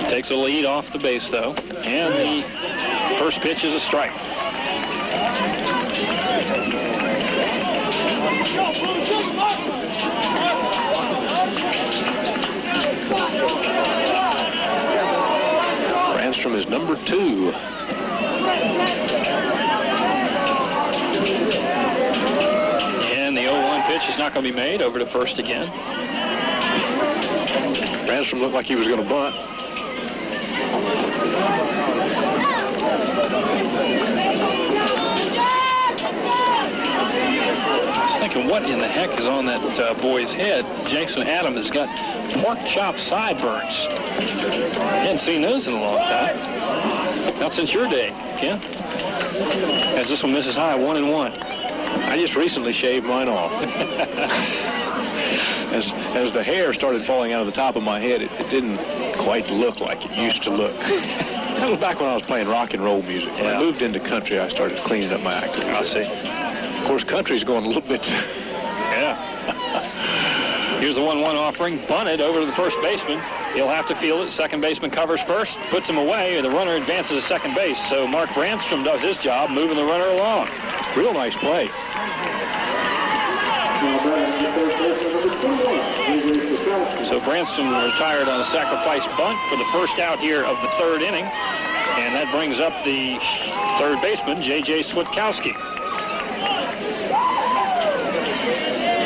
Takes a lead off the base, though, and the first pitch is a strike. Brandstrom is number 2. And the 0-1 pitch is not going to be made. Over to first again. Brandstrom looked like he was going to bunt. Thinking, what in the heck is on that boy's head? Jason Adams has got pork chop sideburns. I hadn't seen those in a long time. Not since your day, Ken. As this one misses high, 1-1. I just recently shaved mine off. As the hair started falling out of the top of my head, it didn't quite look like it used to look. That was back when I was playing rock and roll music. When I moved into country, I started cleaning up my acting. I see. Of course, country's going a little bit... Yeah. Here's the 1-1 offering, bunted over to the first baseman. He'll have to field it. Second baseman covers first, puts him away, and the runner advances to second base. So Mark Brandstrom does his job, moving the runner along. Real nice play. So Brandstrom retired on a sacrifice bunt for the first out here of the third inning. And that brings up the third baseman, J.J. Switkowski,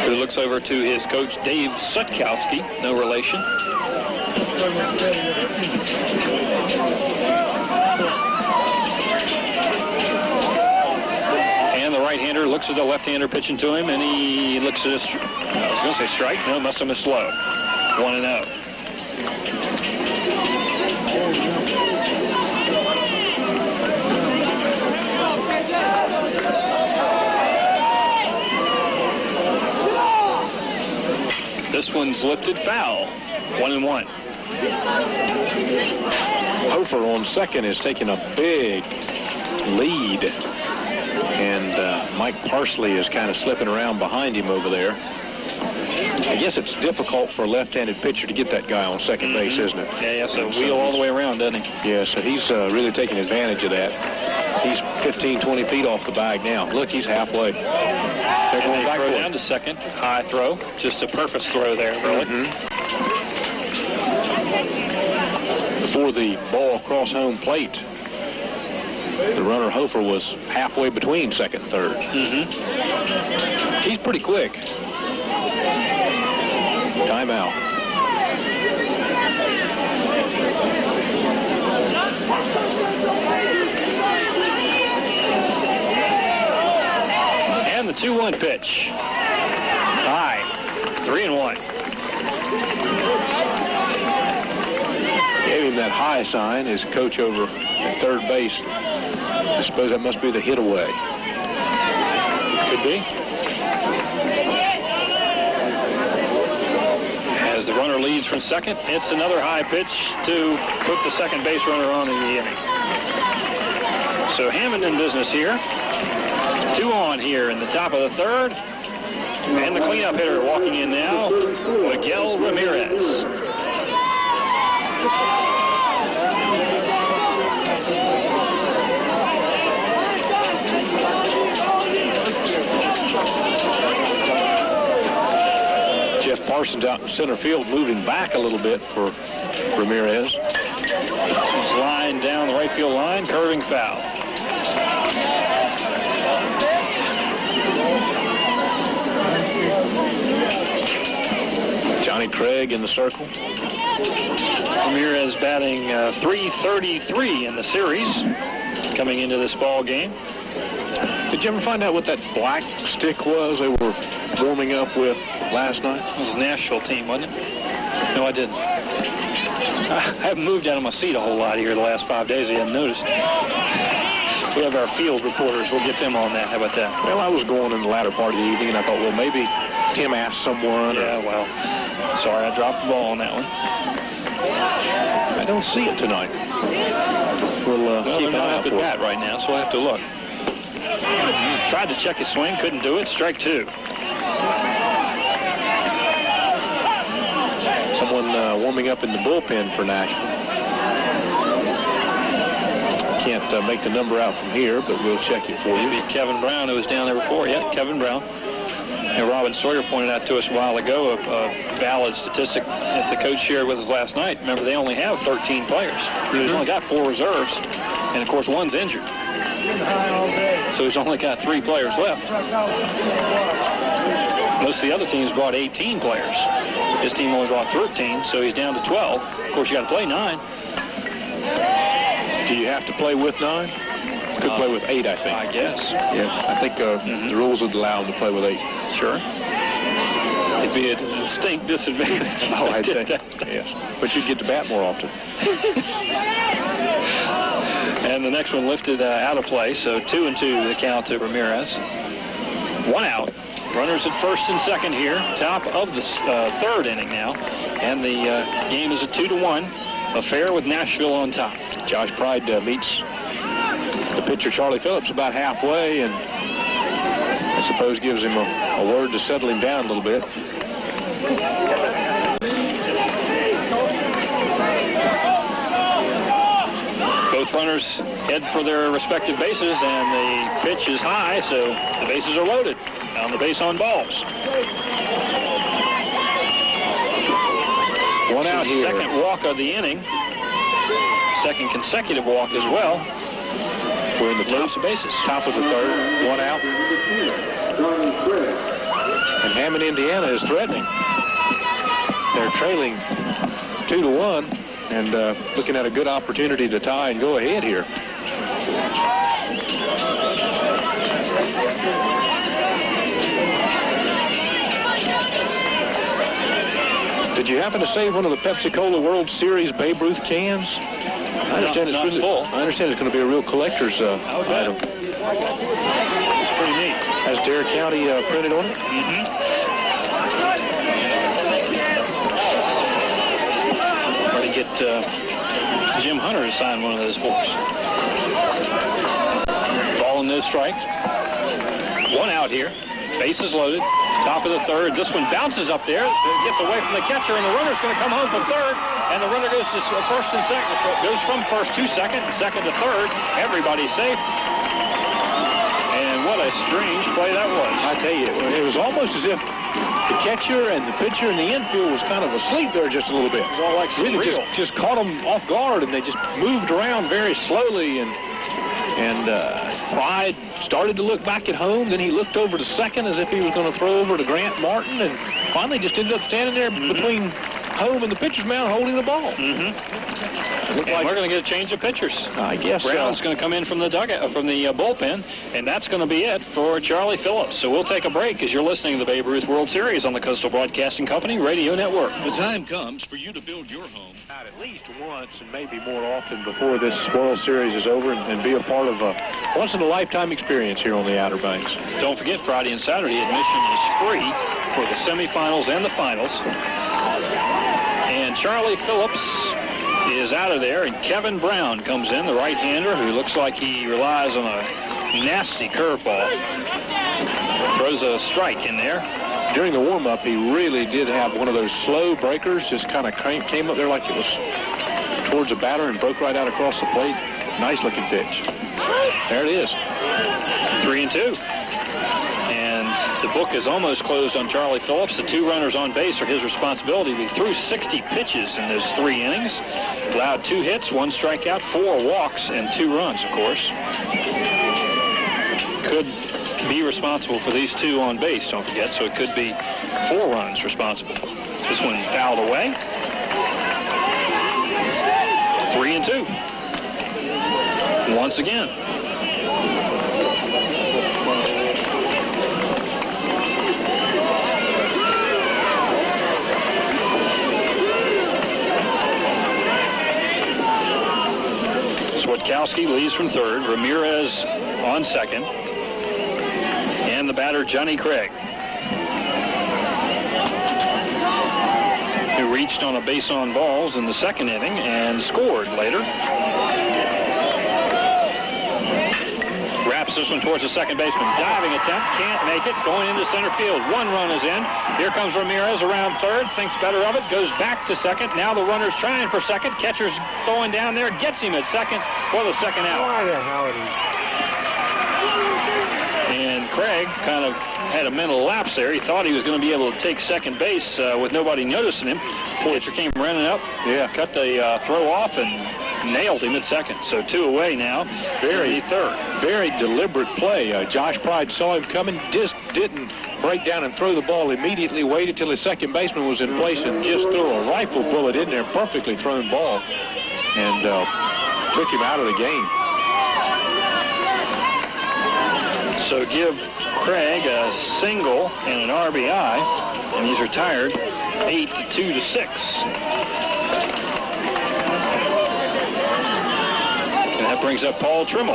who looks over to his coach, Dave Sutkowski, no relation. And the right-hander looks at the left-hander pitching to him, and he looks at his, I was going to say strike, no, must have missed slow. 1-0. This one's lifted foul. 1-1. Hofer on second is taking a big lead. And Mike Parsley is kind of slipping around behind him over there. I guess it's difficult for a left-handed pitcher to get that guy on second base, isn't it? Yeah, so wheel all the way around, doesn't he? Yeah, so he's really taking advantage of that. He's 15, 20 feet off the bag now. Look, he's halfway. They're going back throw down to second. High throw. Just a purpose throw there, really. Before the ball crossed home plate, the runner Hofer was halfway between second and third. He's pretty quick. Timeout. And the 2-1 pitch. High. 3-1. Gave him that high sign, his coach over at third base. I suppose that must be the hit away. Could be. As the runner leads from second, it's another high pitch to put the second base runner on in the inning. So Hammond in business here. 2 on here in the top of the third. And the cleanup hitter walking in now, Miguel Ramirez. Jeff Parsons out in center field, moving back a little bit for Ramirez. He's lined down the right field line, curving foul. Johnny Craig in the circle. Ramirez batting .333 in the series coming into this ball game. Did you ever find out what that black stick was they were warming up with last night? It was a Nashville team, wasn't it? No, I didn't. I haven't moved out of my seat a whole lot here the last 5 days. I hadn't noticed. We have our field reporters. We'll get them on that. How about that? Well, I was going in the latter part of the evening, and I thought, well, maybe Tim asked someone. Yeah, well, sorry, I dropped the ball on that one. I don't see it tonight. We'll keep an eye out for bat right now, so I have to look. Tried to check his swing, couldn't do it. Strike 2. Someone warming up in the bullpen for Nashville. Can't make the number out from here, but we'll check it for you. Maybe Kevin Brown, who was down there before. Yeah, Kevin Brown. And Robin Sawyer pointed out to us a while ago a valid statistic that the coach shared with us last night. Remember, they only have 13 players. They've only got 4 reserves, and of course, one's injured. So he's only got 3 players left. Most of the other teams brought 18 players. His team only brought 13, so he's down to 12. Of course, you got to play 9. Do you have to play with 9? Could play with 8, I think. I guess. Yeah, I think the rules would allow him to play with 8. Sure. It'd be a distinct disadvantage. Oh, I think. Yes. But you'd get to bat more often. And the next one lifted out of play, so 2-2 the count to Ramirez. 1 out. Runners at first and second here, top of the third inning now. And the game is a 2-1 affair with Nashville on top. Josh Pride meets the pitcher Charlie Phillips about halfway, and I suppose gives him a word to settle him down a little bit. Both runners head for their respective bases, and the pitch is high, so the bases are loaded on the base on balls. 1 out here. Second walk of the inning. Second consecutive walk as well. We're in the top of the third. 1 out. And Hammond, Indiana is threatening. They're trailing 2-1 and looking at a good opportunity to tie and go ahead here. Did you happen to save one of the Pepsi-Cola World Series Babe Ruth cans? I understand not it's full. I understand it's going to be a real collector's item. It's pretty neat. Has Dare County printed on it? Mm-hmm. Try to get Jim Hunter to sign one of those books. Ball and no strike. 1 out here. Bases loaded. Top of the third. This one bounces up there. It gets away from the catcher, and the runner's going to come home from third. And the runner goes to first and second. Goes from first to second, second to third. Everybody's safe. And what a strange play that was. I tell you, it was almost as if the catcher and the pitcher in the infield was kind of asleep there just a little bit. It was all like really just caught them off guard, and they just moved around very slowly. And Pride started to look back at home. Then he looked over to second as if he was going to throw over to Grant Martin, and finally just ended up standing there between home and the pitcher's mound holding the ball. And we're going to get a change of pitchers. I guess Brown's going to come in from the dugout, from the bullpen, and that's going to be it for Charlie Phillips. So we'll take a break as you're listening to the Babe Ruth World Series on the Coastal Broadcasting Company Radio Network. The time comes for you to build your home. At least once and maybe more often before this World Series is over, and be a part of a once-in-a-lifetime experience here on the Outer Banks. Don't forget, Friday and Saturday admission is free for the semifinals and the finals. And Charlie Phillips is out of there, and Kevin Brown comes in, the right-hander, who looks like he relies on a nasty curveball. Throws a strike in there. During the warm-up, he really did have one of those slow breakers, just kind of came up there like it was towards a batter and broke right out across the plate. Nice-looking pitch. There it is. 3-2. And the book is almost closed on Charlie Phillips. The 2 runners on base are his responsibility. He threw 60 pitches in those 3 innings. Allowed 2 hits, 1 strikeout, 4 walks, and 2 runs, of course. Could be responsible for these 2 on base, don't forget, so it could be 4 runs responsible. This one fouled away. 3-2. Once again. Switkowski leads from third. Ramirez on second. And the batter, Johnny Craig, who reached on a base on balls in the second inning and scored later. Wraps this one towards the second baseman. Diving attempt, can't make it. Going into center field. 1 run is in. Here comes Ramirez around third. Thinks better of it. Goes back to second. Now the runner's trying for second. Catcher's going down there. Gets him at second for the second out. Why the hell did he? And Craig kind of had a mental lapse there. He thought he was going to be able to take second base with nobody noticing him. Pitcher came running up, cut the throw off, and nailed him at second. So 2 away now. Very third. Very deliberate play. Josh Pride saw him coming, just didn't break down and throw the ball immediately, waited till his second baseman was in place and just threw a rifle bullet in there, perfectly thrown ball, and took him out of the game. So give Craig a single and an RBI, and he's retired 8-2-6. And that brings up Paul Trimmel,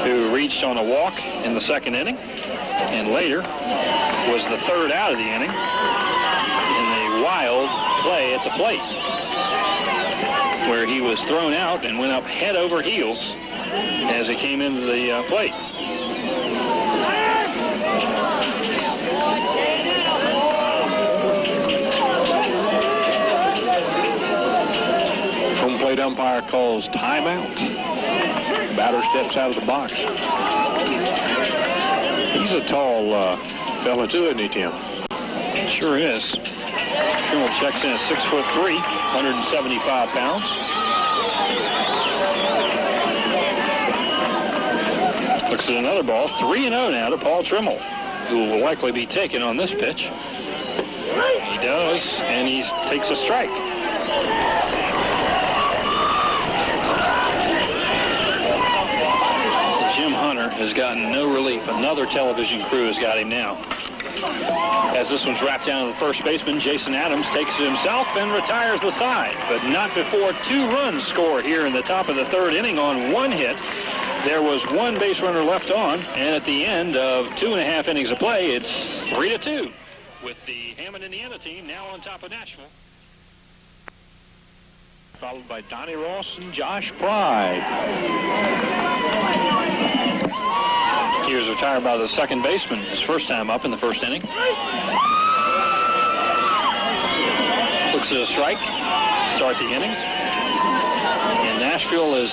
who reached on a walk in the second inning, and later was the third out of the inning in a wild play at the plate, where he was thrown out and went up head over heels as he came into the plate. Home plate umpire calls timeout. Batter steps out of the box. He's a tall fella too, isn't he, Tim? Sure is. Trimmel checks in at 6'3", 175 pounds. Looks at another ball, 3-0 now to Paul Trimmel, who will likely be taken on this pitch. He does, and he takes a strike. Jim Hunter has gotten no relief. Another television crew has got him now. As this one's wrapped down to the first baseman, Jason Adams takes it himself and retires the side, but not before 2 runs scored here in the top of the third inning on 1 hit. There was 1 base runner left on, and at the end of 2.5 innings of play, it's 3-2 with the Hammond, Indiana team now on top of Nashville. Followed by Donnie Ross and Josh Pride. He was retired by the second baseman his first time up in the first inning. Looks at a strike, start the inning. And Nashville is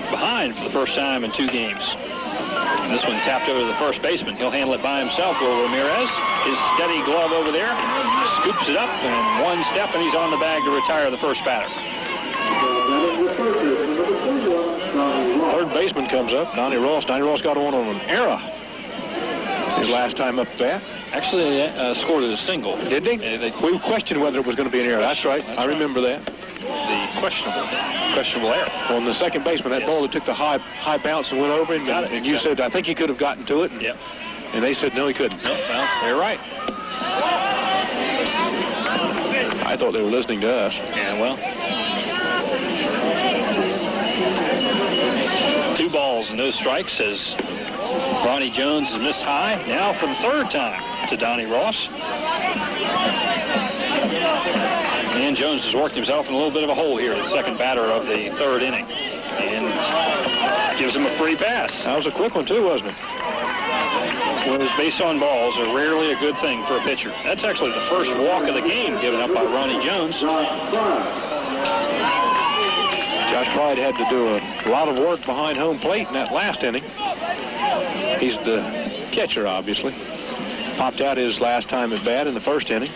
behind for the first time in 2 games. And this one tapped over to the first baseman. He'll handle it by himself. Will Ramirez, his steady glove over there, scoops it up, and 1 step, and he's on the bag to retire the first batter. Third baseman comes up, Donnie Ross. Donnie Ross got on an error his last time up bat. Actually, they scored a single. Did they? We questioned whether it was going to be an error. That's right. I remember that. The questionable error. On the second baseman, that ball that took the high bounce and went over him, and you said, I think he could have gotten to it. Yep. And they said, no, he couldn't. Nope, well, they're right. I thought they were listening to us. Yeah, well. 2 balls and no strikes as Ronnie Jones has missed high. Now for the third time to Donnie Ross. And Jones has worked himself in a little bit of a hole here, the second batter of the third inning. And gives him a free pass. That was a quick one too, wasn't it? Those base on balls are rarely a good thing for a pitcher. That's actually the first walk of the game given up by Ronnie Jones. Josh Pride had to do a lot of work behind home plate in that last inning. He's the catcher, obviously. Popped out his last time at bat in the first inning.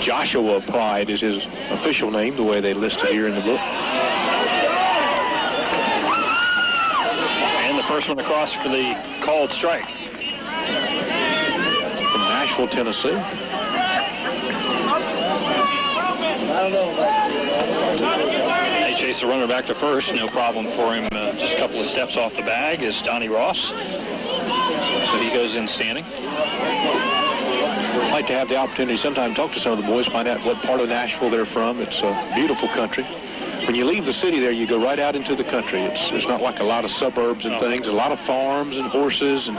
Joshua Pride is his official name, the way they listed here in the book. And the first one across for the called strike. From Nashville, Tennessee. They chase the runner back to first. No problem for him. Just a couple of steps off the bag is Donnie Ross. So he goes in standing. I'd like to have the opportunity sometime to talk to some of the boys, find out what part of Nashville they're from. It's a beautiful country. When you leave the city there, you go right out into the country. It's not like a lot of suburbs and things, a lot of farms and horses, and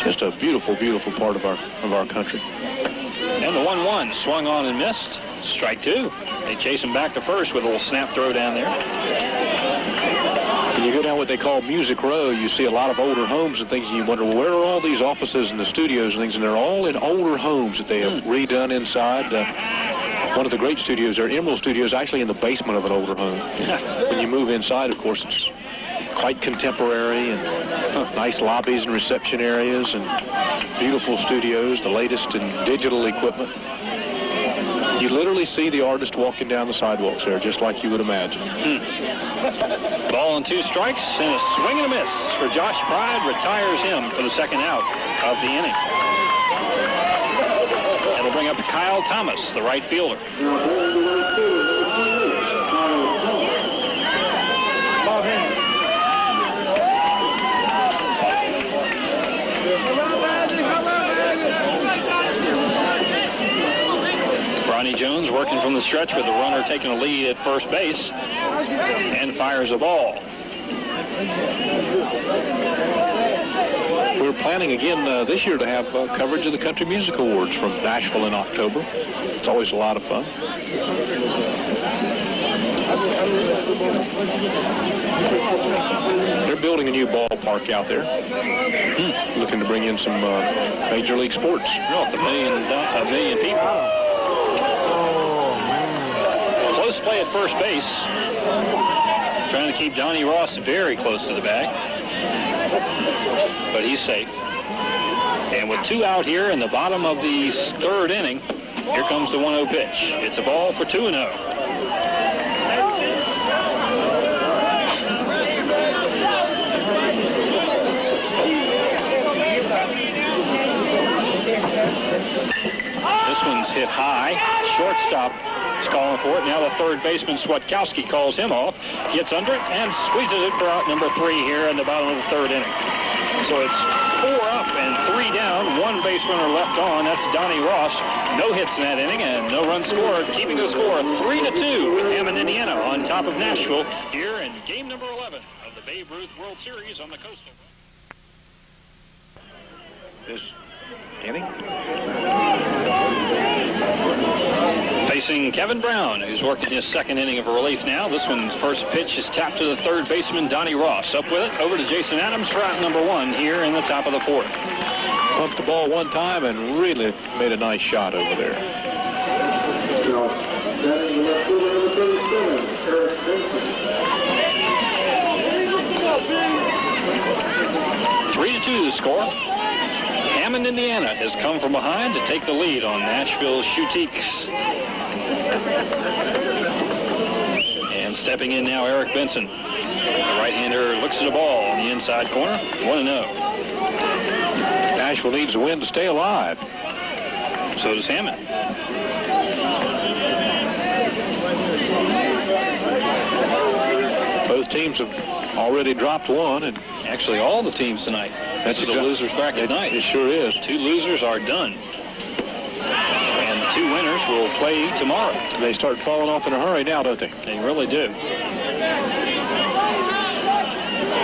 just a beautiful, beautiful part of our country. And the 1-1 swung on and missed. Strike 2. They chase him back to first with a little snap throw down there. When you go down what they call Music Row, you see a lot of older homes and things, and you wonder, well, where are all these offices and the studios and things? And they're all in older homes that they have redone inside. One of the great studios, their Emerald Studios, actually in the basement of an older home. When you move inside, of course, it's quite contemporary and nice lobbies and reception areas and beautiful studios, the latest in digital equipment. You literally see the artist walking down the sidewalks there, just like you would imagine. Ball and 2 strikes and a swing and a miss for Josh Pride. Retires him for the second out of the inning. It'll bring up Kyle Thomas, the right fielder. Ronnie Jones working from the stretch with the runner taking a lead at first base and fires a ball. We're planning again this year to have coverage of the Country Music Awards from Nashville in October. It's always a lot of fun. They're building a new ballpark out there. Looking to bring in some Major League sports. Well, a million people. Close play at first base. Trying to keep Donnie Ross very close to the bag. But he's safe. And with 2 out here in the bottom of the third inning, here comes the 1-0 pitch. It's a ball for 2-0. This one's hit high. Shortstop is calling for it. Now the third baseman, Swatkowski, calls him off. Gets under it and squeezes it for out number 3 here in the bottom of the third inning. So it's 4 up and 3 down. 1 base runner left on. That's Donnie Ross. No hits in that inning and no runs scored. Keeping the score 3-2 with Hammond, Indiana on top of Nashville here in game number 11 of the Babe Ruth World Series on the Coastal. This inning. Facing Kevin Brown, who's working his second inning of relief now. This one's first pitch is tapped to the third baseman, Donnie Ross. Up with it, over to Jason Adams for out number 1 here in the top of the 4th. Pumped the ball one time and really made a nice shot over there. 3-2 the score. Hammond, Indiana has come from behind to take the lead on Nashville Shootiques. And stepping in now, Eric Benson. The right-hander looks at the ball on the inside corner. 1-0. Nashville needs a win to stay alive. So does Hammond. Both teams have already dropped 1, and actually all the teams tonight. This is a loser's bracket night. It sure is. 2 losers are done. And the 2 winners will play tomorrow. They start falling off in a hurry now, don't they? They really do.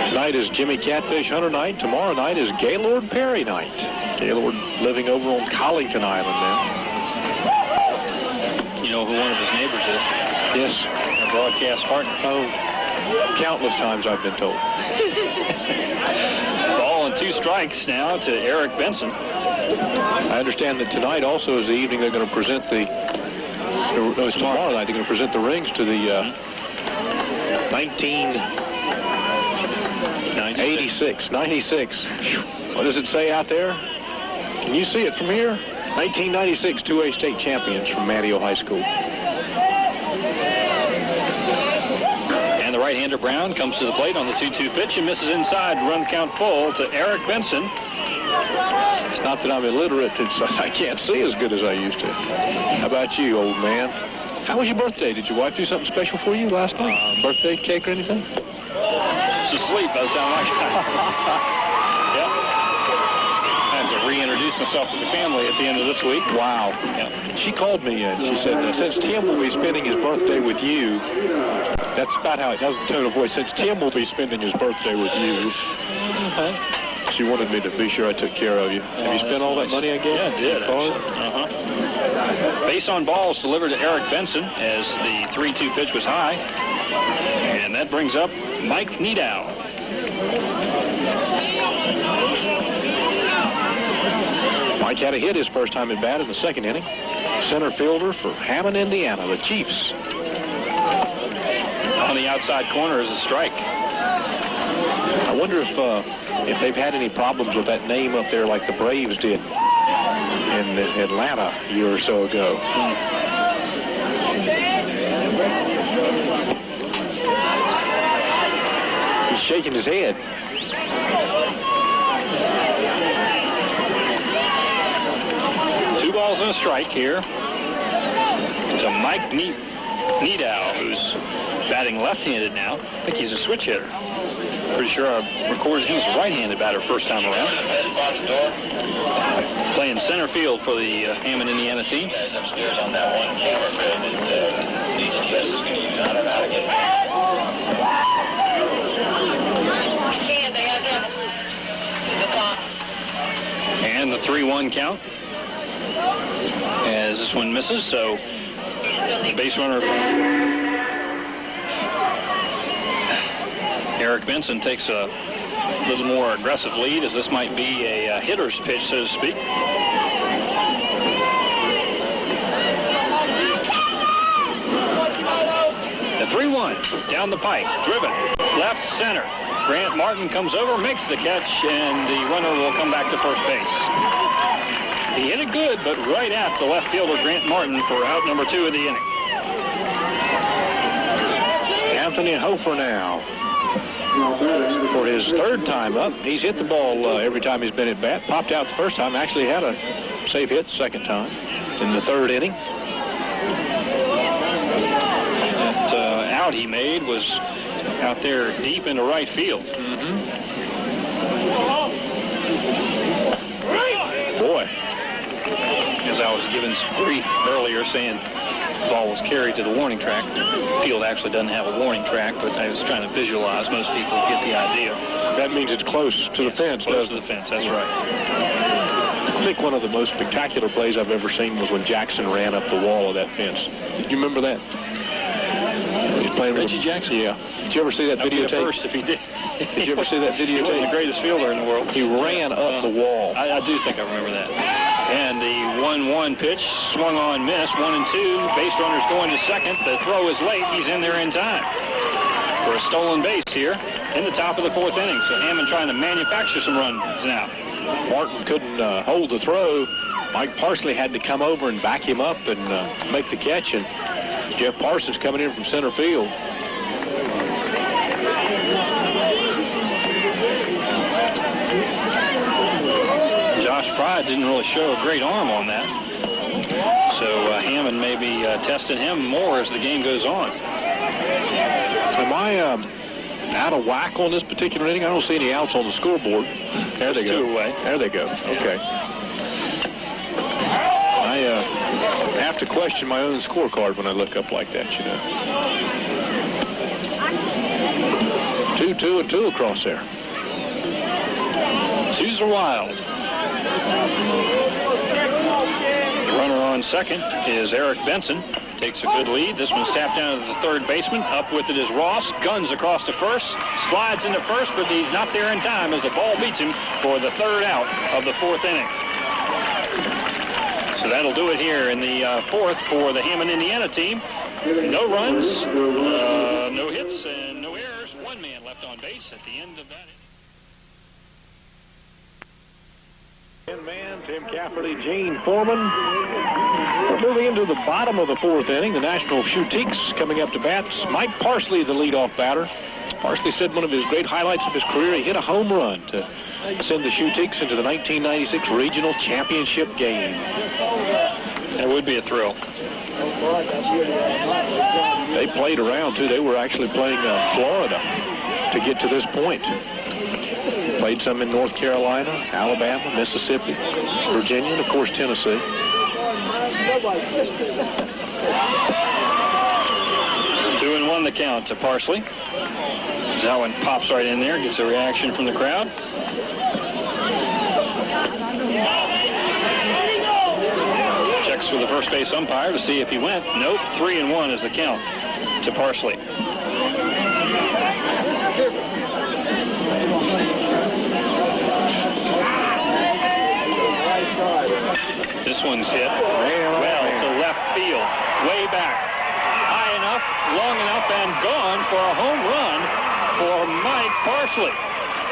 Tonight is Jimmy Catfish Hunter night. Tomorrow night is Gaylord Perry night. Gaylord living over on Collington Island now. You know who one of his neighbors is? Yes. A broadcast partner. Oh, countless times I've been told. Ball and 2 strikes now to Eric Benson. I understand that tonight also is the evening they're going to present the... No, it's tomorrow night. They're going to present the rings to the 1986. 96. What does it say out there? Can you see it from here? 1996 2A state champions from Manteo High School. And the right-hander Brown comes to the plate on the 2-2 pitch and misses inside. Run count full to Eric Benson. It's not that I'm illiterate. I can't see as good as I used to. How about you, old man? How was your birthday? Did your wife do something special for you last night? Birthday cake or anything? She's asleep by the time I got Yep. I have to reintroduce myself to the family at the end of this week. Wow. Yep. She called me and she said, since Tim will be spending his birthday with you, that's about how it does the tone of voice. Since Tim will be spending his birthday with you, she wanted me to be sure I took care of you. Have you spent all that money I gave? Yeah, I did. Base on balls delivered to Eric Benson as the 3-2 pitch was high. And that brings up Mike Niedow. Mike had a hit his first time at bat in the second inning. Center fielder for Hammond, Indiana, the Chiefs. On the outside corner is a strike. I wonder if they've had any problems with that name up there like the Braves did in Atlanta a year or so ago. He's shaking his head. Two balls and a strike here to Mike Niedow, who's batting left-handed now. I think he's a switch hitter. Pretty sure I recorded him as a right-handed batter first time around. Playing playing center field for the Hammond, Indiana team. And the 3-1 count as this one misses, so the base runner Eric Benson takes a little more aggressive lead, as this might be a hitter's pitch, so to speak. The 3-1 down the pike, driven left center. Grant Martin comes over, makes the catch, and the runner will come back to first base. He hit it good, but right at the left fielder, Grant Martin, for out number 2 of the inning. Anthony Hofer now for his third time up. He's hit the ball every time he's been at bat. Popped out the first time, actually had a safe hit the second time in the third inning. That out he made was out there deep into right field. Boy. As I was given some grief earlier saying the ball was carried to the warning track. The field actually doesn't have a warning track, but I was trying to visualize. Most people get the idea. That means it's close to the fence, close doesn't to the fence, that's right. I think one of the most spectacular plays I've ever seen was when Jackson ran up the wall of that fence. Did you remember that? He's playing Reggie Jackson? Yeah. Did you ever see that videotape? First, if he did. Did you ever see that videotape? He wasn't the greatest fielder in the world. He ran up the wall. I do think I remember that. And the 1-1 pitch, swung on, miss, 1-2. Base runner's going to second. The throw is late. He's in there in time for a stolen base here in the top of the 4th inning. So Hammond trying to manufacture some runs now. Martin couldn't hold the throw. Mike Parsley had to come over and back him up and make the catch. And Jeff Parsons coming in from center field. Josh Pride didn't really show a great arm on that. So Hammond may be testing him more as the game goes on. Am I out of whack on this particular inning? I don't see any outs on the scoreboard. There they go. 2 away. There they go. Okay. I have to question my own scorecard when I look up like that, you know. 2-2 and 2 across there. 2s are wild. The runner on second is Eric Benson. Takes a good lead. This one's tapped down to the third baseman. Up with it is Ross. Guns across to first. Slides into first, but he's not there in time as the ball beats him for the 3rd out of the 4th inning. So that'll do it here in the 4th for the Hammond, Indiana team. No runs, no hits, and no errors. 1 man left on base at the end of that. 10-man, Tim Cafferty, Gene Foreman. We're moving into the bottom of the 4th inning. The National Shootiques coming up to bat. Mike Parsley, the leadoff batter. Parsley said one of his great highlights of his career, he hit a home run to send the Shootiques into the 1996 Regional Championship game. That would be a thrill. They played around, too. They were actually playing Florida to get to this point. Played some in North Carolina, Alabama, Mississippi, Virginia, and, of course, Tennessee. 2-1 the count to Parsley. That one pops right in there, gets a reaction from the crowd. Checks with the first base umpire to see if he went. Nope, 3-1 is the count to Parsley. This one's hit well to left field, way back, high enough, long enough, and gone for a home run for Mike Parsley.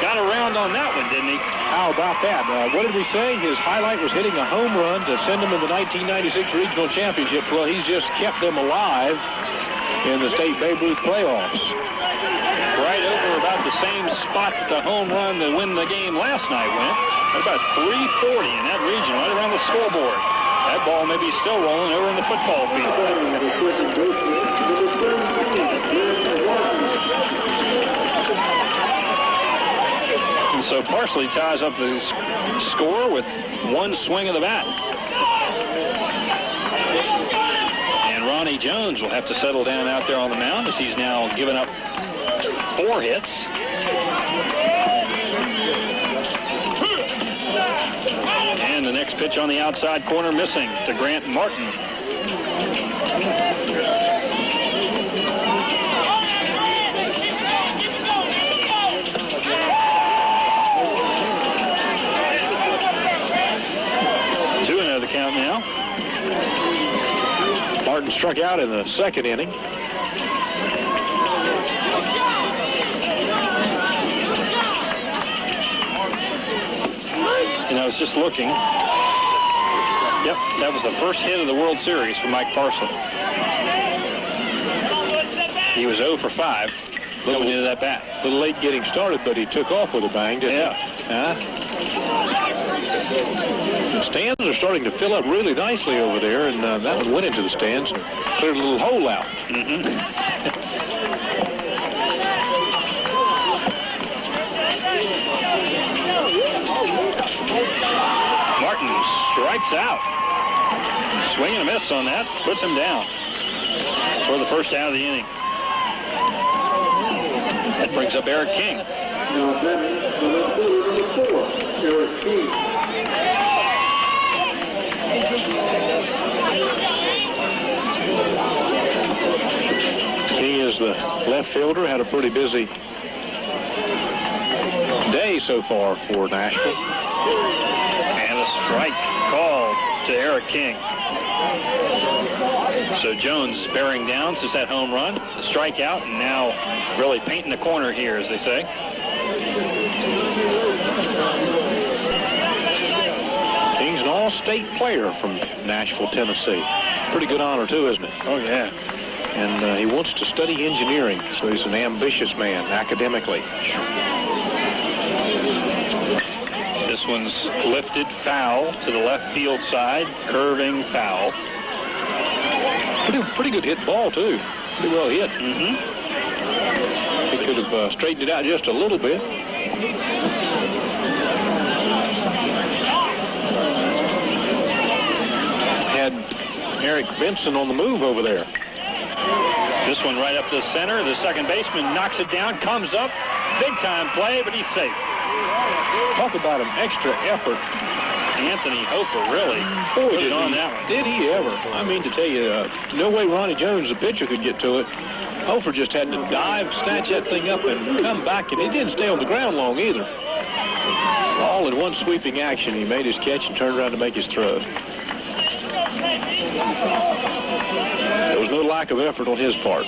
Got around on that one, didn't he? How about that? What did we say? His highlight was hitting a home run to send them in the 1996 Regional Championships. Well, he's just kept them alive in the state Babe Ruth playoffs. Right over about the same spot the home run to win the game last night went. About 340 in that region, right around the scoreboard. That ball may be still rolling over in the football field. So Parsley ties up the score with one swing of the bat. And Ronnie Jones will have to settle down out there on the mound as he's now given up 4 hits. And the next pitch on the outside corner missing to Grant Martin. Count now. Martin struck out in the second inning. And I was just looking. Yep, that was the first hit of the World Series for Mike Parsley. He was 0 for 5 coming into that bat. A little late getting started, but he took off with a bang, didn't he? Yeah. The stands are starting to fill up really nicely over there, and that one went into the stands and cleared a little hole out. Martin strikes out. Swing and a miss on that. Puts him down for the first out of the inning. That brings up Eric King. Eric King. King is the left fielder. Had a pretty busy day so far for Nashville. And a strike called to Eric King. So Jones bearing down since that home run, the strikeout, and now really painting the corner here, as they say. King's an all-state player from Nashville, Tennessee. Pretty good honor, too, isn't it? Oh, yeah. And he wants to study engineering, so he's an ambitious man academically. This one's lifted foul to the left field side, curving foul. Pretty good hit ball, too. Pretty well hit. He could have straightened it out just a little bit. Had Eric Benson on the move over there. This one right up the center. The second baseman knocks it down, comes up. Big time play, but he's safe. Talk about an extra effort. Anthony Hofer really put it on that one. Did he ever? I mean to tell you, no way Ronnie Jones, the pitcher, could get to it. Hofer just had to dive, snatch that thing up, and come back, and it didn't stay on the ground long either. All in one sweeping action, he made his catch and turned around to make his throw. There was no lack of effort on his part.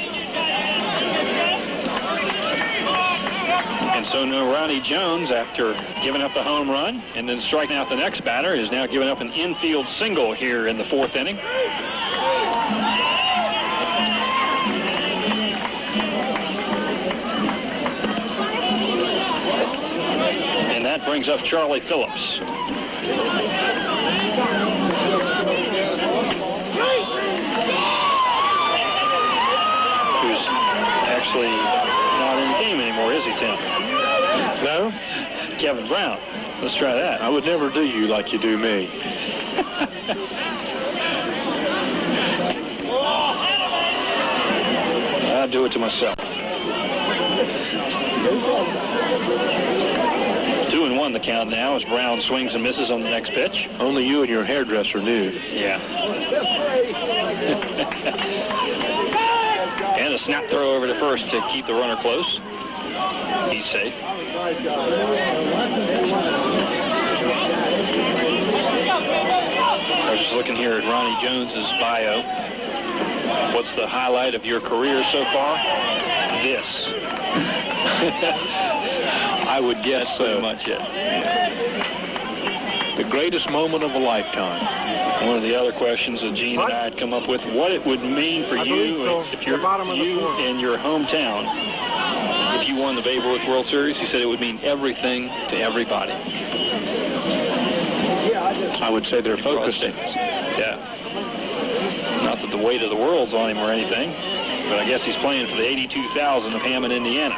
And so now Ronnie Jones, after giving up the home run and then striking out the next batter, is now giving up an infield single here in the 4th inning. And that brings up Charlie Phillips. Who's actually not in the game anymore, is he, Tim? No? Kevin Brown. Let's try that. I would never do you like you do me. I do it to myself. 2-1 the count now as Brown swings and misses on the next pitch. Only you and your hairdresser knew. Yeah. And a snap throw over to first to keep the runner close. He's safe. I was just looking here at Ronnie Jones's bio. What's the highlight of your career so far? This. I would guess that's pretty much it. The greatest moment of a lifetime. One of the other questions that Gene and I had come up with, what it would mean for you if you're you in your hometown, if you won the Babe Ruth World Series. He said it would mean everything to everybody. I would say they're focused. Yeah. Not that the weight of the world's on him or anything, but I guess he's playing for the 82,000 of Hammond, Indiana.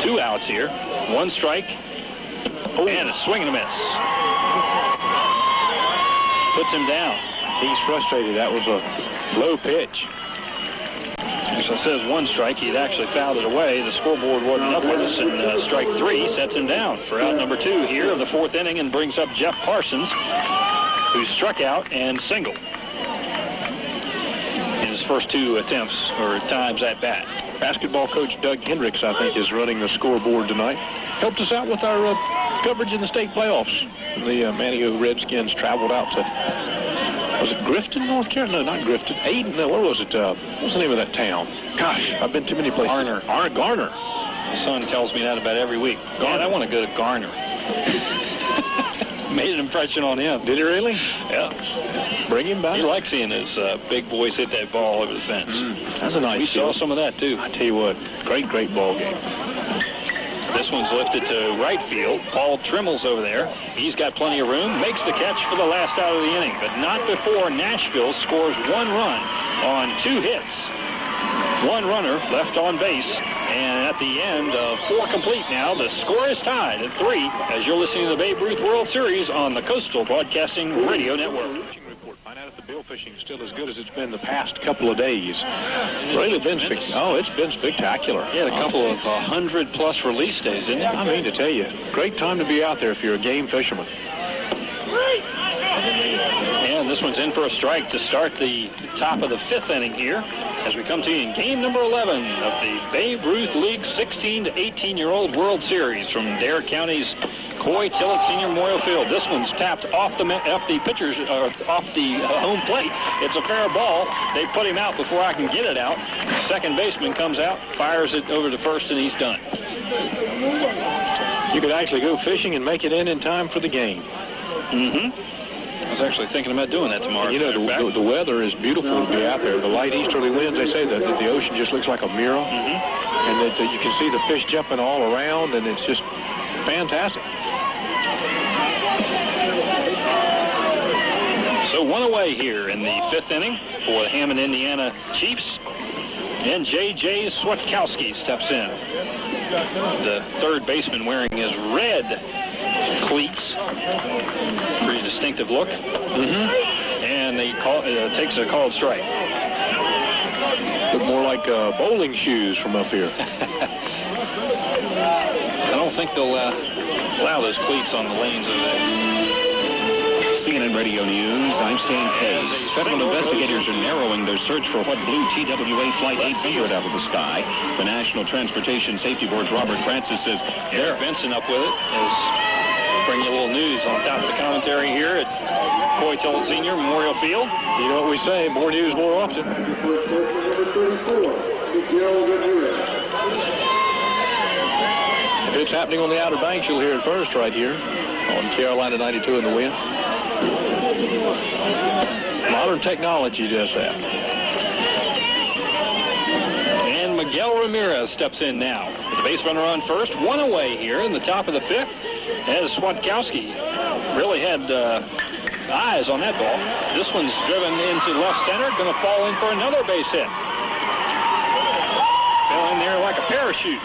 2 outs here. 1 strike. And a swing and a miss. Puts him down. He's frustrated. That was a low pitch. So it says 1 strike. He'd actually fouled it away. The scoreboard wasn't up with us, and strike 3 sets him down for out number 2 here of the 4th inning, and brings up Jeff Parsons, who struck out and singled in his first 2 attempts or times at bat. Basketball coach Doug Hendricks, I think, is running the scoreboard tonight. Helped us out with our coverage in the state playoffs. The Manteo Redskins traveled out to, was it Grifton, North Carolina? No, not Grifton. Aiden, no, where was it? What was the name of that town? Gosh, I've been too many places. Garner. My son tells me that about every week. Garner, I want to go to Garner. Made an impression on him. Did he really? Yeah. Bring him back. He likes seeing his big boys hit that ball over the fence. That's a nice We saw some of that, too. I tell you what, great ball game. This one's lifted to right field. Paul Trimmel's over there. He's got plenty of room. Makes the catch for the last out of the inning, but not before Nashville scores 1 run on 2 hits. 1 runner left on base, and at the end of 4 complete now, the score is tied at 3 as you're listening to the Babe Ruth World Series on the Coastal Broadcasting Radio Network. Find out if the bill fishing is still as good as it's been the past couple of days. Really been it's been spectacular. He had a couple of 100-plus release days, didn't he? I mean to tell you, great time to be out there if you're a game fisherman. And this one's in for a strike to start the top of the 5th inning here as we come to you in game number 11 of the Babe Ruth League 16 to 18-year-old World Series from Dare County's Coy Tillett Senior Memorial Field. This one's tapped off the pitcher's off the home plate. It's a fair ball. They put him out before I can get it out. Second baseman comes out, fires it over to first, and he's done. You could actually go fishing and make it in time for the game. I was actually thinking about doing that tomorrow. You know, the weather is beautiful to be out there. The light easterly winds, they say that the ocean just looks like a mirror. And that you can see the fish jumping all around, and it's just fantastic. So 1 away here in the 5th inning for the Hammond, Indiana Chiefs. And J.J. Swatkowski steps in. The third baseman wearing his red cleats. Pretty distinctive look. And they takes a called strike. Look more like bowling shoes from up here. I don't think they'll allow those cleats on the lanes over there. CNN Radio News, I'm Stan Case. Federal investigators are narrowing their search for what blew TWA Flight 800 out of the sky. The National Transportation Safety Board's Robert Francis says Eric Benson up with it as bring you a little news on top of the commentary here at Coy Tillett Senior Memorial Field. You know what we say, more news more often. If it's happening on the Outer Banks, you'll hear it first right here on Carolina 92 in the wind. Modern technology does that. And Miguel Ramirez steps in now with the base runner on first. 1 away here in the top of the 5th as Swatkowski really had eyes on that ball. This one's driven into left center, going to fall in for another base hit. Fell in there like a parachute.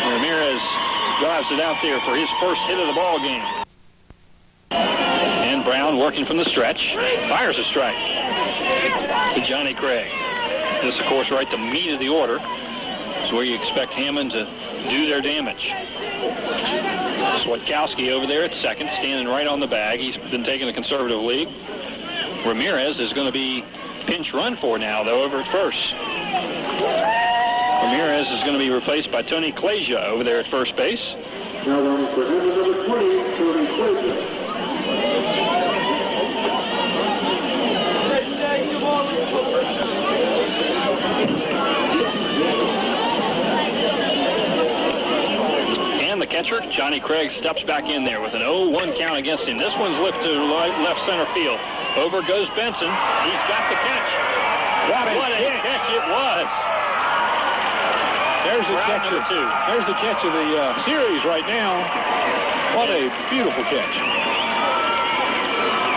Ramirez drives it out there for his first hit of the ball game. And Brown working from the stretch, fires a strike to Johnny Craig. This, of course, right the meat of the order. It's where you expect Hammond to do their damage. Swatkowski over there at second, standing right on the bag. He's been taking a conservative lead. Ramirez is going to be pinch run for now, though, over at first. Ramirez is going to be replaced by Tony Clasia over there at first base. Now running for number 20, Tony Clasia. And the catcher, Johnny Craig, steps back in there with an 0-1 count against him. This one's lifted to left center field. Over goes Benson. He's got the catch. What a catch it was. There's the catch of There's the catch of the series right now. What a beautiful catch.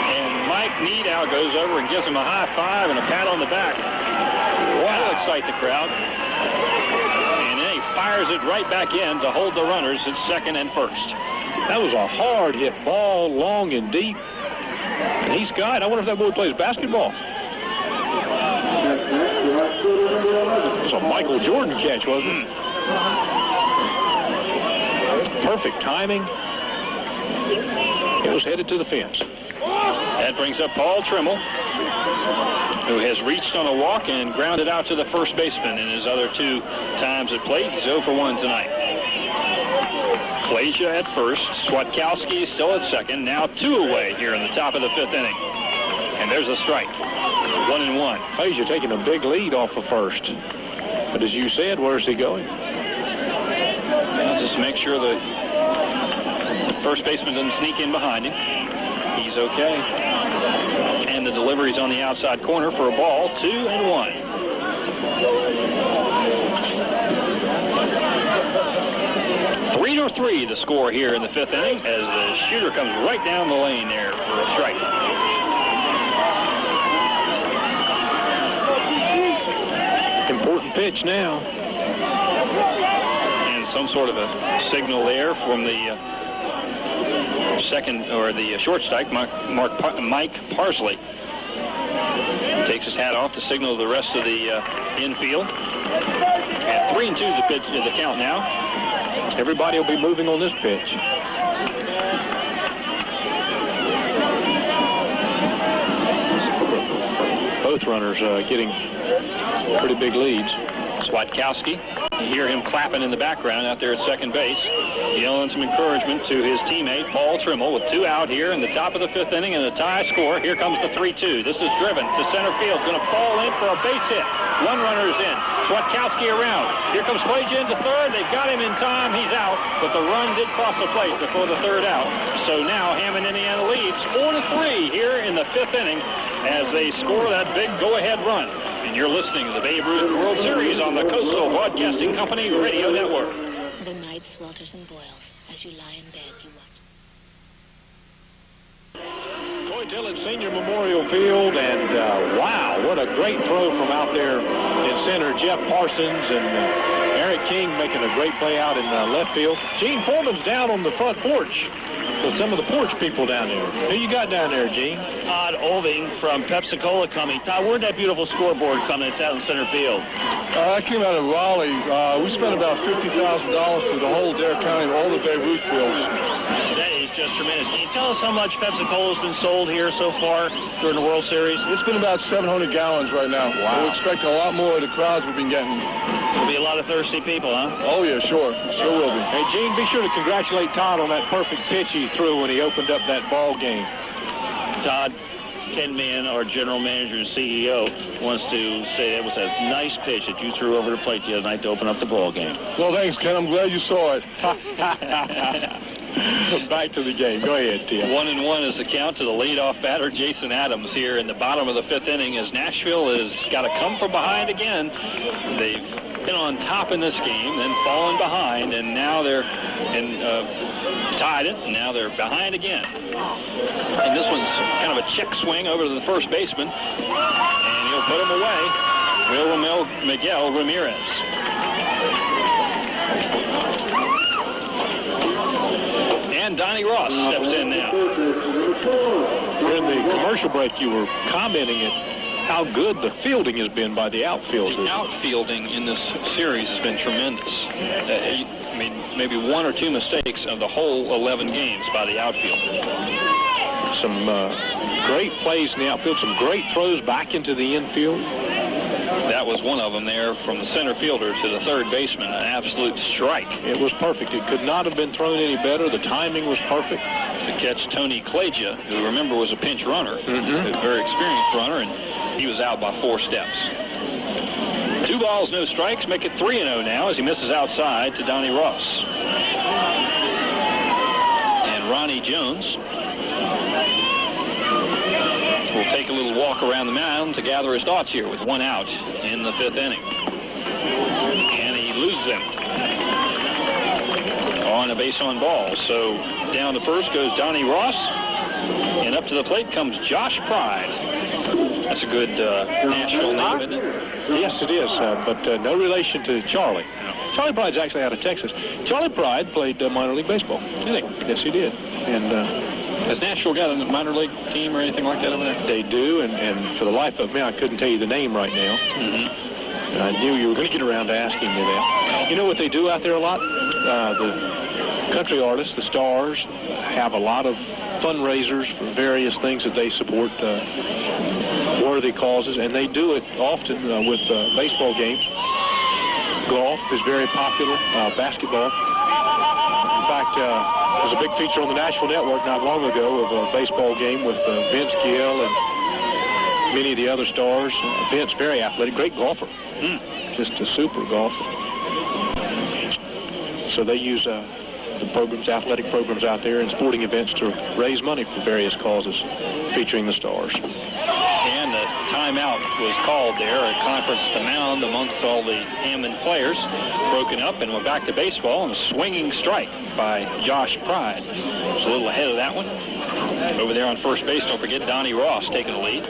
And Mike Needow goes over and gives him a high five and a pat on the back. That'll excite the crowd. And then he fires it right back in to hold the runners at second and first. That was a hard hit ball, long and deep. And he's got, I wonder if that boy plays basketball. It was a Michael Jordan catch, wasn't it? Perfect timing. It was headed to the fence. That brings up Paul Trimmel, who has reached on a walk and grounded out to the first baseman in his other 2 times at plate. He's 0 for 1 tonight. Klasia at first. Swatkowski still at second. Now 2 away here in the top of the 5th inning. And there's a strike. 1-1. Klasia taking a big lead off of first. But as you said, where's he going? Well, just make sure the first baseman doesn't sneak in behind him. He's okay. And the delivery's on the outside corner for a ball. 2-1. Three to 3 the score here in the 5th inning as the shooter comes right down the lane there for a strike. Important pitch now. And some sort of a signal there from the second or the short strike, Mike Parsley. Takes his hat off to signal the rest of the infield. At 3-2 the pitch, the count now. Everybody will be moving on this pitch. Both runners getting pretty big leads. Swatkowski, you hear him clapping in the background out there at second base, yelling some encouragement to his teammate, Paul Trimmel, with 2 out here in the top of the 5th inning and a tie score. Here comes the 3-2. This is driven to center field. Going to fall in for a base hit. 1 runner is in. Swatkowski around. Here comes Klasia into third. They've got him in time. He's out, but the run did cross the plate before the 3rd out. So now Hammond, Indiana leads 4-3 here in the 5th inning as they score that big go-ahead run. And you're listening to the Babe Ruth World Series on the Coastal Broadcasting Company Radio Network. The night swelters and boils. As you lie in bed, you watch. Coy Tillett Senior Memorial Field, and wow, what a great throw from out there in center. Jeff Parsons and Eric King making a great play out in left field. Gene Foreman's down on the front porch with some of the porch people down there. Who you got down there, Gene? Todd Oving from Pepsi-Cola coming. Todd, where'd that beautiful scoreboard come in? It's out in center field. I came out of Raleigh. We spent about $50,000 through the whole Dare County, all the Babe Ruth fields. That is just tremendous. Can you tell us how much Pepsi-Cola has been sold here so far during the World Series? It's been about 700 gallons right now. Wow. We expect a lot more of the crowds we've been getting. There'll be a lot of thirsty people, huh? Oh, yeah, sure. Sure will be. Hey, Gene, be sure to congratulate Todd on that perfect pitch he threw when he opened up that ball game. Todd, Ken Mann, our general manager and CEO, wants to say that was a nice pitch that you threw over the plate the other night to open up the ball game. Well, thanks, Ken. I'm glad you saw it. Back to the game. Go ahead, Tim. 1-1 is the count to the leadoff batter, Jason Adams, here in the bottom of the 5th inning as Nashville has got to come from behind again. They've been on top in this game, then fallen behind, and now they're tied it, and now they're behind again. And this one's kind of a check swing over to the first baseman, and he'll put him away. Will Miguel Ramirez. And Donnie Ross steps in now. In the commercial break, you were commenting at how good the fielding has been by the outfielders. The outfielding in this series has been tremendous. I mean, maybe 1 or 2 mistakes of the whole 11 games by the outfield. Some great plays in the outfield, some great throws back into the infield. That was one of them there from the center fielder to the third baseman, an absolute strike. It was perfect. It could not have been thrown any better. The timing was perfect. To catch Tony Klasia, who remember was a pinch runner, a very experienced runner, and he was out by 4 steps. 2 balls, no strikes, make it 3-0 now as he misses outside to Donnie Ross. And Ronnie Jones will take a little walk around the mound to gather his thoughts here with 1 out in the 5th inning. And he loses him on a base on ball. So down to first goes Donnie Ross, and up to the plate comes Josh Pride. That's a good Nashville name, isn't it? Yes, it is, but no relation to Charlie. Charlie Pride's actually out of Texas. Charlie Pride played minor league baseball. Did he? Yes, he did. And has Nashville got a minor league team or anything like that over there? They do, and for the life of me, I couldn't tell you the name right now. And I knew you were going to get around to asking me that. You know what they do out there a lot? The country artists, the stars, have a lot of fundraisers for various things that they support, worthy causes, and they do it often with baseball games. Golf is very popular, basketball. In fact, there's a big feature on the Nashville Network not long ago of a baseball game with Vince Gill and many of the other stars. Vince, very athletic, great golfer, just a super golfer. So they use the programs, athletic programs out there and sporting events to raise money for various causes featuring the stars. And the timeout was called there, a conference at the mound amongst all the Hammond players, broken up and went back to baseball, and a swinging strike by Josh Pride. Was a little ahead of that one. Over there on first base, don't forget Donnie Ross taking the lead.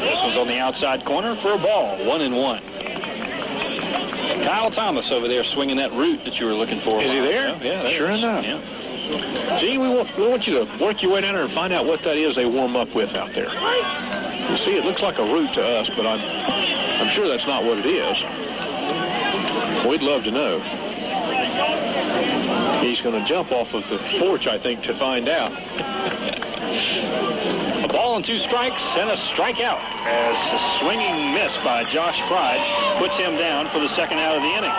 This one's on the outside corner for a ball, 1-1. Kyle Thomas over there swinging that root that you were looking for. Is he there? Yeah, sure enough. Yeah. Gene, we want you to work your way down there and find out what that is they warm up with out there. You see, it looks like a root to us, but I'm sure that's not what it is. We'd love to know. He's going to jump off of the porch, I think, to find out. A ball and 2 strikes and a strikeout as a swinging miss by Josh Pride puts him down for the second out of the inning.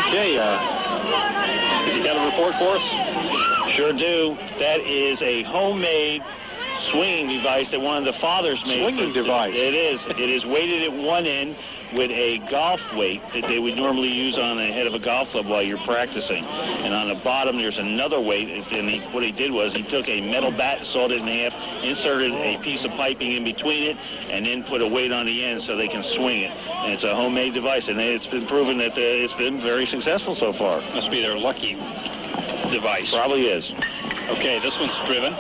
Okay, has he got a report for us? Sure do. That is a homemade swinging device that one of the fathers made. Swinging device. It is. It is weighted at one end with a golf weight that they would normally use on the head of a golf club while you're practicing. And on the bottom, there's another weight. And what he did was he took a metal bat, sawed it in half, inserted a piece of piping in between it, and then put a weight on the end so they can swing it. And it's a homemade device, and it's been proven that it's been very successful so far. Must be their lucky device. Probably is. Okay, this one's driven.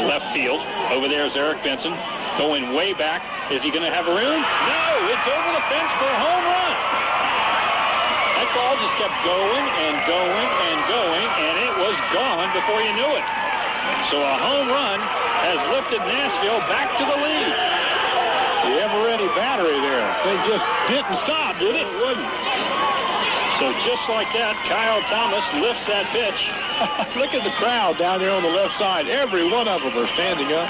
Left field. Over there is Eric Benson. Going way back. Is he going to have a room? No, it's over the fence for a home run. That ball just kept going and going and going, and it was gone before you knew it. So a home run has lifted Nashville back to the lead. The ever-ready battery there. They just didn't stop, did it? It wouldn't. So just like that, Kyle Thomas lifts that pitch. Look at the crowd down there on the left side. Every one of them are standing up.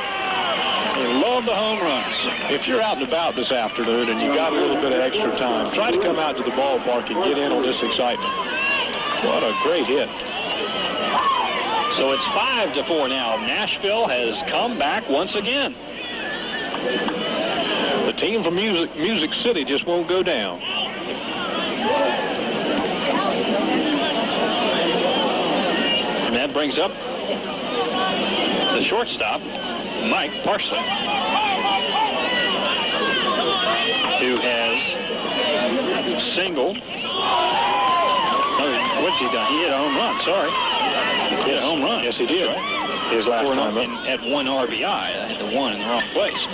They love the home runs. If you're out and about this afternoon and you got a little bit of extra time, try to come out to the ballpark and get in on this excitement. What a great hit. So it's 5-4 now. Nashville has come back once again. The team from Music City just won't go down. And that brings up the shortstop, Mike Parsley, who has singled. Oh, what's he done? He hit a home run, sorry. He hit a home run. Yes, he did. Right. His last time up. At 1 RBI. I had the 1 in the wrong place.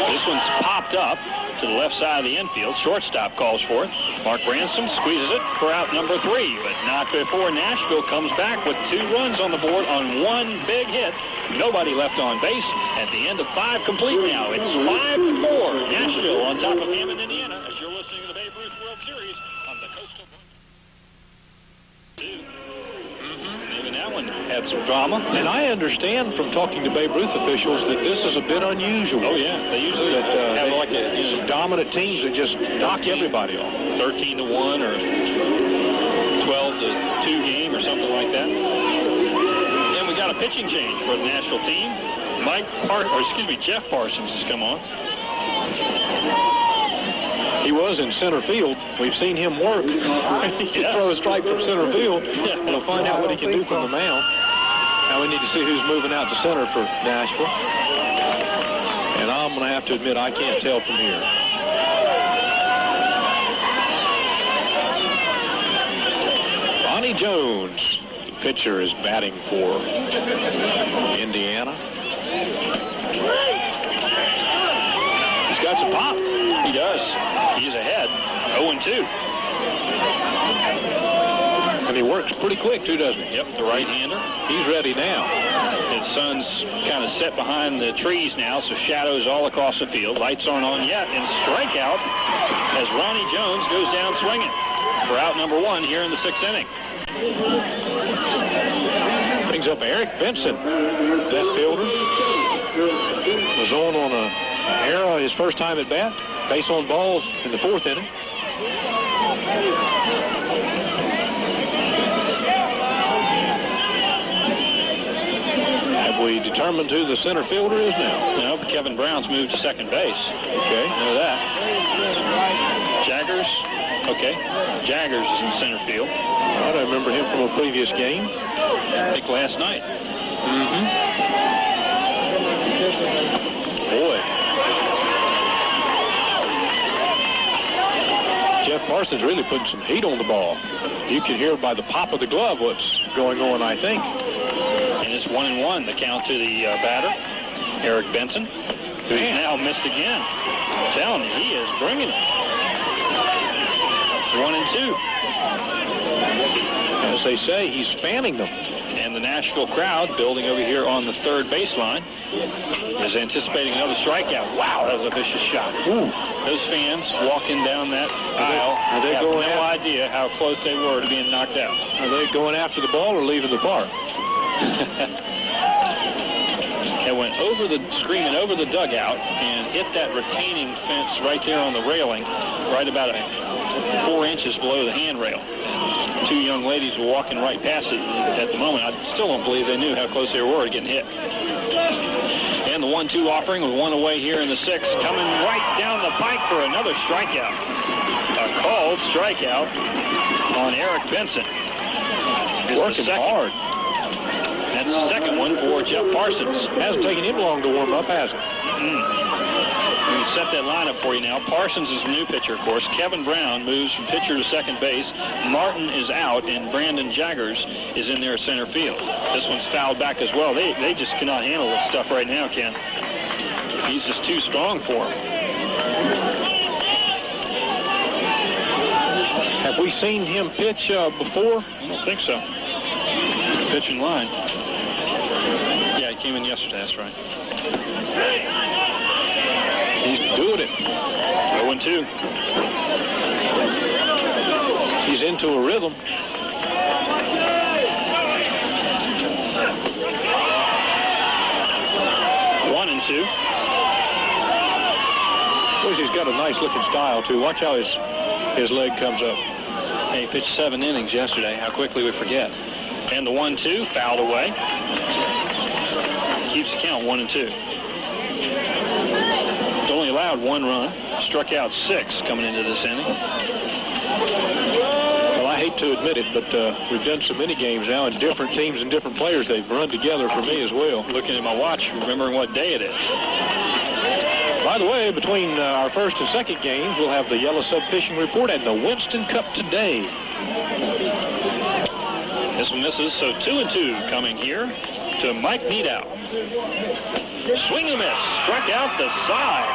This one's popped up to the left side of the infield. Shortstop calls for it. Mark Ransom squeezes it for out number 3, but not before Nashville comes back with 2 runs on the board on 1 big hit. Nobody left on base at the end of 5 complete now. It's 5-4. Nashville on top of Hammond, Indiana, as you're listening to the Babe Ruth World Series on the Coastal. Even that one had some drama. And I understand from talking to Babe Ruth officials that this is a bit unusual. Oh, yeah. They usually have like some dominant teams that just knock everybody off. 13-1 or 12-2 game or something like that. And we got a pitching change for the Nashville team. Jeff Parsons has come on. He was in center field. We've seen him work. He can throw a strike from center field. We'll find out what he can do from the mound. Now we need to see who's moving out to center for Nashville. And I'm going to have to admit I can't tell from here. Ronnie Jones, the pitcher, is batting for Indiana. He's got some pop. He does. He's ahead. 0-2. And he works pretty quick, too, doesn't he? Yep, the right-hander. He's ready now. His son's kind of set behind the trees now, so shadows all across the field. Lights aren't on yet, and strikeout as Ronnie Jones goes down swinging for out number 1 here in the 6th inning. Brings up Eric Benson, left fielder. Was on an error his first time at bat. Base on balls in the 4th inning. Have we determined who the center fielder is now? No, Kevin Brown's moved to second base. Okay. Know that. Jaggers. Okay. Jaggers is in center field. I don't remember him from a previous game. I think last night. Boy. Jeff Parsons really putting some heat on the ball. You can hear by the pop of the glove what's going on, I think. And it's 1-1, the count to the batter, Eric Benson, who's now missed again. I'm telling you, he is bringing it. 1-2. As they say, he's fanning them. And the Nashville crowd, building over here on the third baseline, is anticipating another strikeout. Wow, that was a vicious shot. Ooh. Those fans walking down that aisle have no idea how close they were to being knocked out. Are they going after the ball or leaving the park? It went screaming over the dugout and hit that retaining fence right there on the railing, right about 4 inches below the handrail. 2 young ladies were walking right past it at the moment. I still don't believe they knew how close they were to getting hit. And the 1-2 offering with 1 away here in the 6th, coming right down the pike for another strikeout. A called strikeout on Eric Benson. Working hard. That's the second one for Jeff Parsons. Hasn't taken him long to warm up, has it? Let me set that lineup for you now. Parsons is the new pitcher, of course. Kevin Brown moves from pitcher to second base. Martin is out, and Brandon Jaggers is in there at center field. This one's fouled back as well. They just cannot handle this stuff right now, Ken. He's just too strong for him. Have we seen him pitch before? I don't think so. Pitching line. Yeah, he came in yesterday, that's right. He's doing it. 0-2. He's into a rhythm. 1-2. Of course, he's got a nice looking style too. Watch how his leg comes up. He pitched 7 innings yesterday. How quickly we forget. And the 1-2 fouled away. Keeps the count 1-2. Only allowed 1 run. Struck out 6 coming into this inning. Well, I hate to admit it, but we've done so many games now, and different teams and different players, they've run together for me as well. Looking at my watch, remembering what day it is. By the way, between our first and second games, we'll have the Yellow Sub Fishing Report and the Winston Cup today. This one misses, so 2-2 coming here to Mike Needow. Swing and a miss, struck out the side.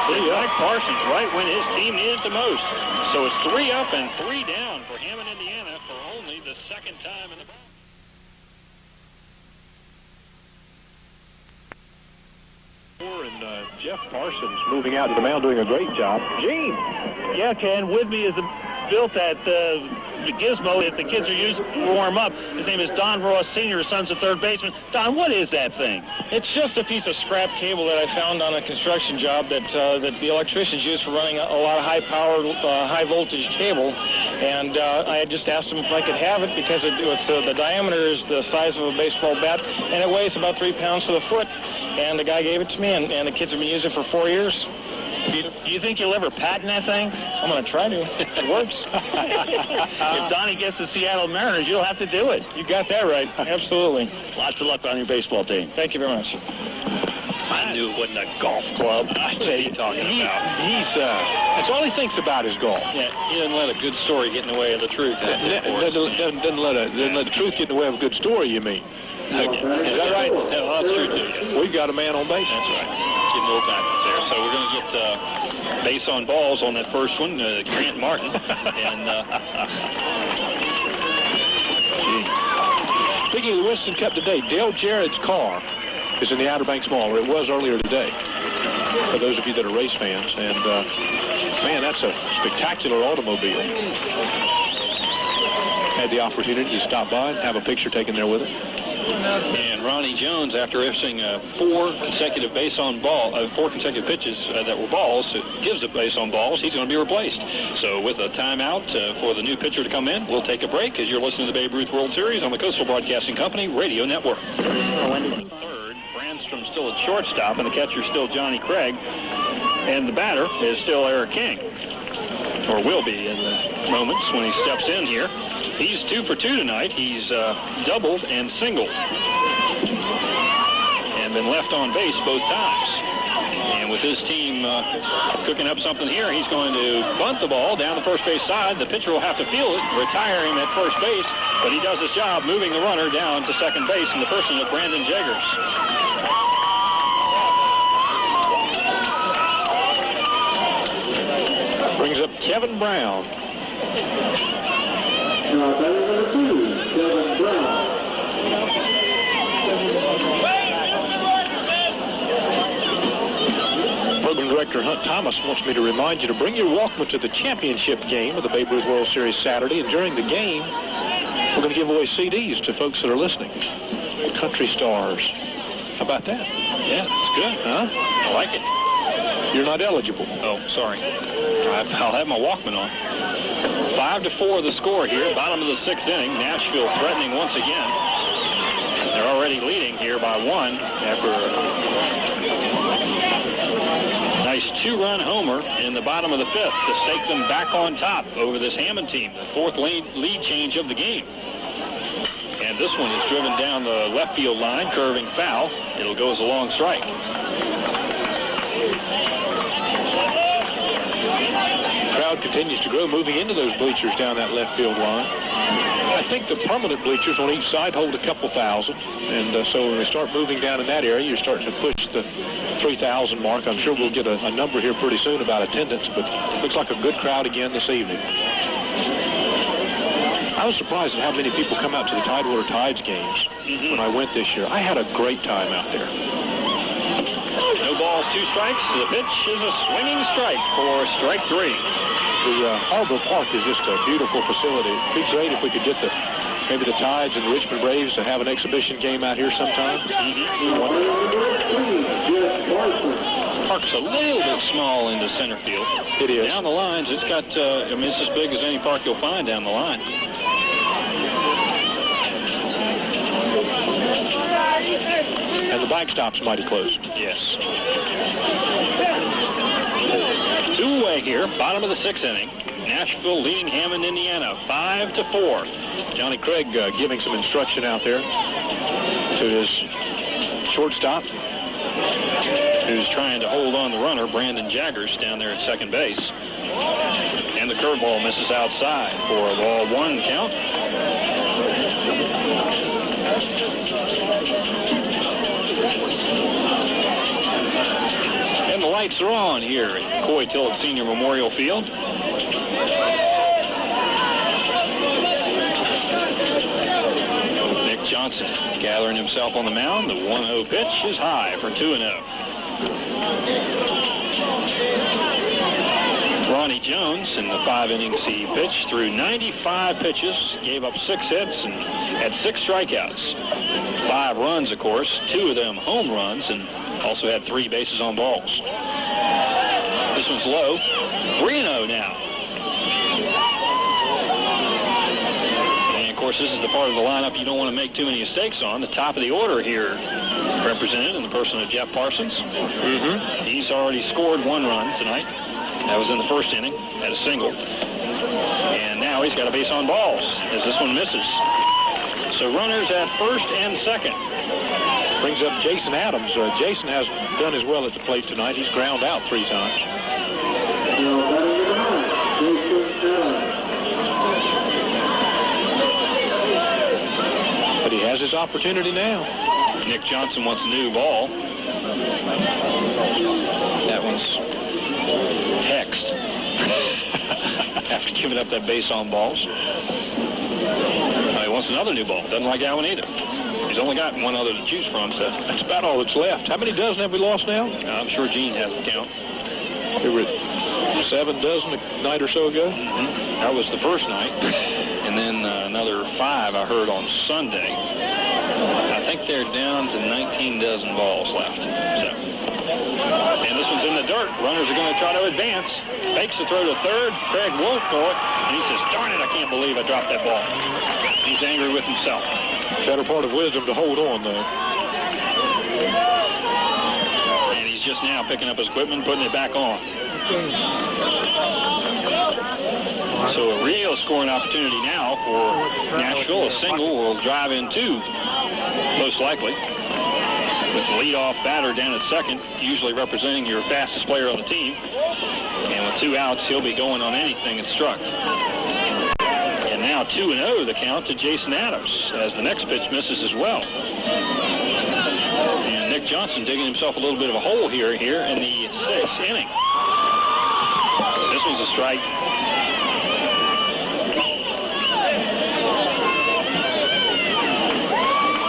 Mike Parsons right when his team needed it the most. So it's 3 up and 3 down for Hammond, Indiana for only the second time in the ball. And Jeff Parsons moving out to the mound, doing a great job. Gene. Yeah, Ken, Whitby is built at the gizmo that the kids are using to warm up. His name is Don Ross Sr., his son's a third baseman. Don, what is that thing? It's just a piece of scrap cable that I found on a construction job that the electricians use for running a lot of high-powered, high-voltage cable. And I had just asked him if I could have it because the diameter is the size of a baseball bat, and it weighs about 3 pounds to the foot. And the guy gave it to me, and the kids have been using it for 4 years. Do you think you'll ever patent that thing? I'm going to try to. It works. If Donnie gets the Seattle Mariners, you'll have to do it. You got that right. Absolutely. Lots of luck on your baseball team. Thank you very much. And knew it wasn't a golf club. I tell you, talking about. That's all he thinks about is golf. Yeah, he doesn't let a good story get in the way of the truth. Doesn't let the truth get in the way of a good story, you mean? Okay. Is that right? Yeah, well, that's true, too. We've got a man on base. That's right. Getting a little backwards there. So we're going to get base on balls on that first one, Grant Martin. And speaking of the Winston Cup today, Dale Jarrett's car is in the Outer Banks Mall, or it was earlier today, for those of you that are race fans. And, man, that's a spectacular automobile. Had the opportunity to stop by and have a picture taken there with it. And Ronnie Jones, after missing 4 consecutive pitches that were balls, it gives a base on balls, he's going to be replaced. So with a timeout for the new pitcher to come in, we'll take a break as you're listening to the Babe Ruth World Series on the Coastal Broadcasting Company Radio Network. Third, Brandstrom still at shortstop, and the catcher still Johnny Craig. And the batter is still Eric King, or will be in the moments when he steps in here. He's 2 for 2 tonight. He's doubled and singled and been left on base both times. And with his team cooking up something here, he's going to bunt the ball down the first base side. The pitcher will have to field it, retire him at first base, but he does his job moving the runner down to second base in the person of Brandon Jaggers. Brings up Kevin Brown. Now, batter number 2, Kevin Brown. Program Director Hunt Thomas wants me to remind you to bring your Walkman to the championship game of the Babe Ruth World Series Saturday. And during the game, we're going to give away CDs to folks that are listening. Country Stars. How about that? Yeah, it's good. Huh? I like it. You're not eligible. Oh, sorry. I'll have my Walkman on. 5-4 the score here, bottom of the 6th inning. Nashville threatening once again. They're already leading here by 1 after a nice 2-run homer in the bottom of the 5th to stake them back on top over this Hammond team, the 4th lead change of the game. And this one is driven down the left field line, curving foul. It'll go as a long strike. Crowd continues to grow, moving into those bleachers down that left field line. I think the permanent bleachers on each side hold a couple thousand, and so when we start moving down in that area, you're starting to push the 3,000 mark. I'm sure we'll get a number here pretty soon about attendance, but looks like a good crowd again this evening. I was surprised at how many people come out to the Tidewater Tides games when I went this year. I had a great time out there. No balls, 2 strikes. The pitch is a swinging strike for strike 3. The Harbor Park is just a beautiful facility. It'd be great if we could get maybe the Tides and the Richmond Braves to have an exhibition game out here sometime. Park's a little bit small into center field. It is. Down the lines, it's got, it's as big as any park you'll find down the line. And the backstop's mighty close. Yes. 2 away here, bottom of the 6th inning. Nashville leading Hammond, Indiana, 5-4. Johnny Craig giving some instruction out there to his shortstop, who's trying to hold on the runner, Brandon Jaggers, down there at second base. And the curveball misses outside for a ball 1 count. And the lights are on here at Coy Tillett Senior Memorial Field. Nick Johnson gathering himself on the mound. The 1-0 pitch is high for 2-0. Ronnie Jones in the 5 innings he pitched through 95 pitches, gave up 6 hits and had 6 strikeouts. 5 runs, of course, 2 of them home runs, and also had 3 bases on balls. This one's low. 3-0 now. And, of course, this is the part of the lineup you don't want to make too many mistakes on. The top of the order here represented in the person of Jeff Parsons. He's already scored 1 run tonight. That was in the 1st inning, had a single. And now he's got a base on balls as this one misses. So runners at 1st and 2nd. Brings up Jason Adams. Jason hasn't done as well at the plate tonight. He's ground out 3 times. But he has his opportunity now. Nick Johnson wants a new ball. That one's text. After giving up that base on balls. He wants another new ball. Doesn't like that one either. He's only got one other to choose from, so that's about all that's left. How many dozen have we lost now? I'm sure Gene has the count. There were 7 dozen a night or so ago. That was the first night. And then another 5 I heard on Sunday. I think they're down to 19 dozen balls left. So, and this one's in the dirt. Runners are going to try to advance. Fakes the throw to third. Craig won't throw it. And he says, darn it, I can't believe I dropped that ball. He's angry with himself. Better part of wisdom to hold on, though. And he's just now picking up his equipment, putting it back on. So a real scoring opportunity now for Nashville. A single will drive in 2, most likely. With the leadoff batter down at second, usually representing your fastest player on the team. And with 2 outs, he'll be going on anything that's struck. And now 2-0 the count to Jason Adams as the next pitch misses as well. And Nick Johnson digging himself a little bit of a hole here in the 6th inning. This one's a strike.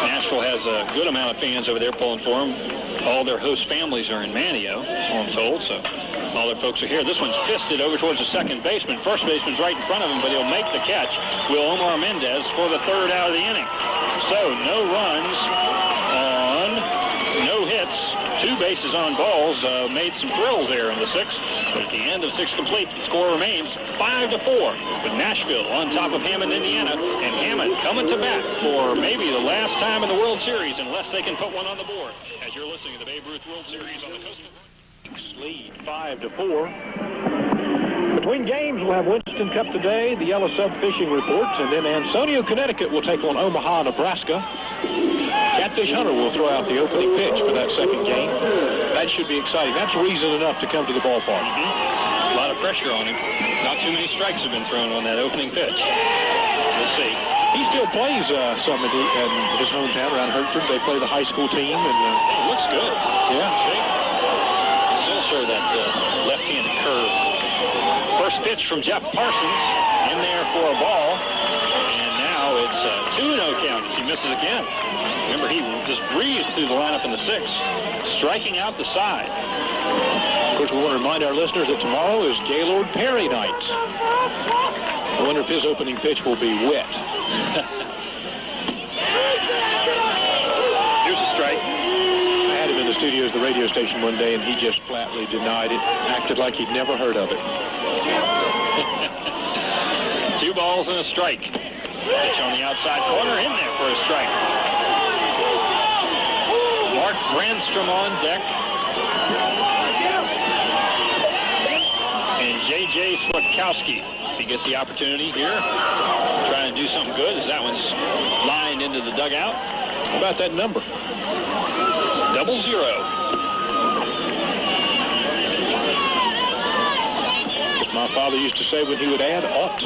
Nashville has a good amount of fans over there pulling for him. All their host families are in Manteo, so I'm told, so all their folks are here. This one's fisted over towards the second baseman. First baseman's right in front of him, but he'll make the catch. Will Omar Mendez for the 3rd out of the inning. So no runs on, no hits, 2 bases on balls. Made some thrills there in the 6th. But at the end of 6 complete, the score remains 5-4 with Nashville on top of Hammond, Indiana. And Hammond coming to bat for maybe the last time in the World Series unless they can put one on the board. As you're listening to the Babe Ruth World Series on the Coastal. Lead 5-4. Between games, we'll have Winston Cup today, the Yellow Sub Fishing Reports, and then Ansonia, Connecticut will take on Omaha, Nebraska. Catfish Hunter will throw out the opening pitch for that second game. That should be exciting. That's reason enough to come to the ballpark. A lot of pressure on him. Not too many strikes have been thrown on that opening pitch. We'll see. He still plays some in his hometown around Hertford. They play the high school team. And it looks good. Yeah. Still show that left-handed curve. First pitch from Jeff Parsons in there for a ball. And now it's a 2-0 count as he misses again. Remember, he just breezed through the lineup in the 6th, striking out the side. Of course, we want to remind our listeners that tomorrow is Gaylord Perry night. I wonder if his opening pitch will be wet. Here's a strike. I had him in the studio at the radio station one day, and he just flatly denied it, acted like he'd never heard of it. 2 balls and a strike. Pitch on the outside corner, in there for a strike. Mark Brandstrom on deck. And J.J. Słodkowski, if he gets the opportunity here, trying to do something good as that one's lined into the dugout. How about that number? 00. As my father used to say when he would add, ought.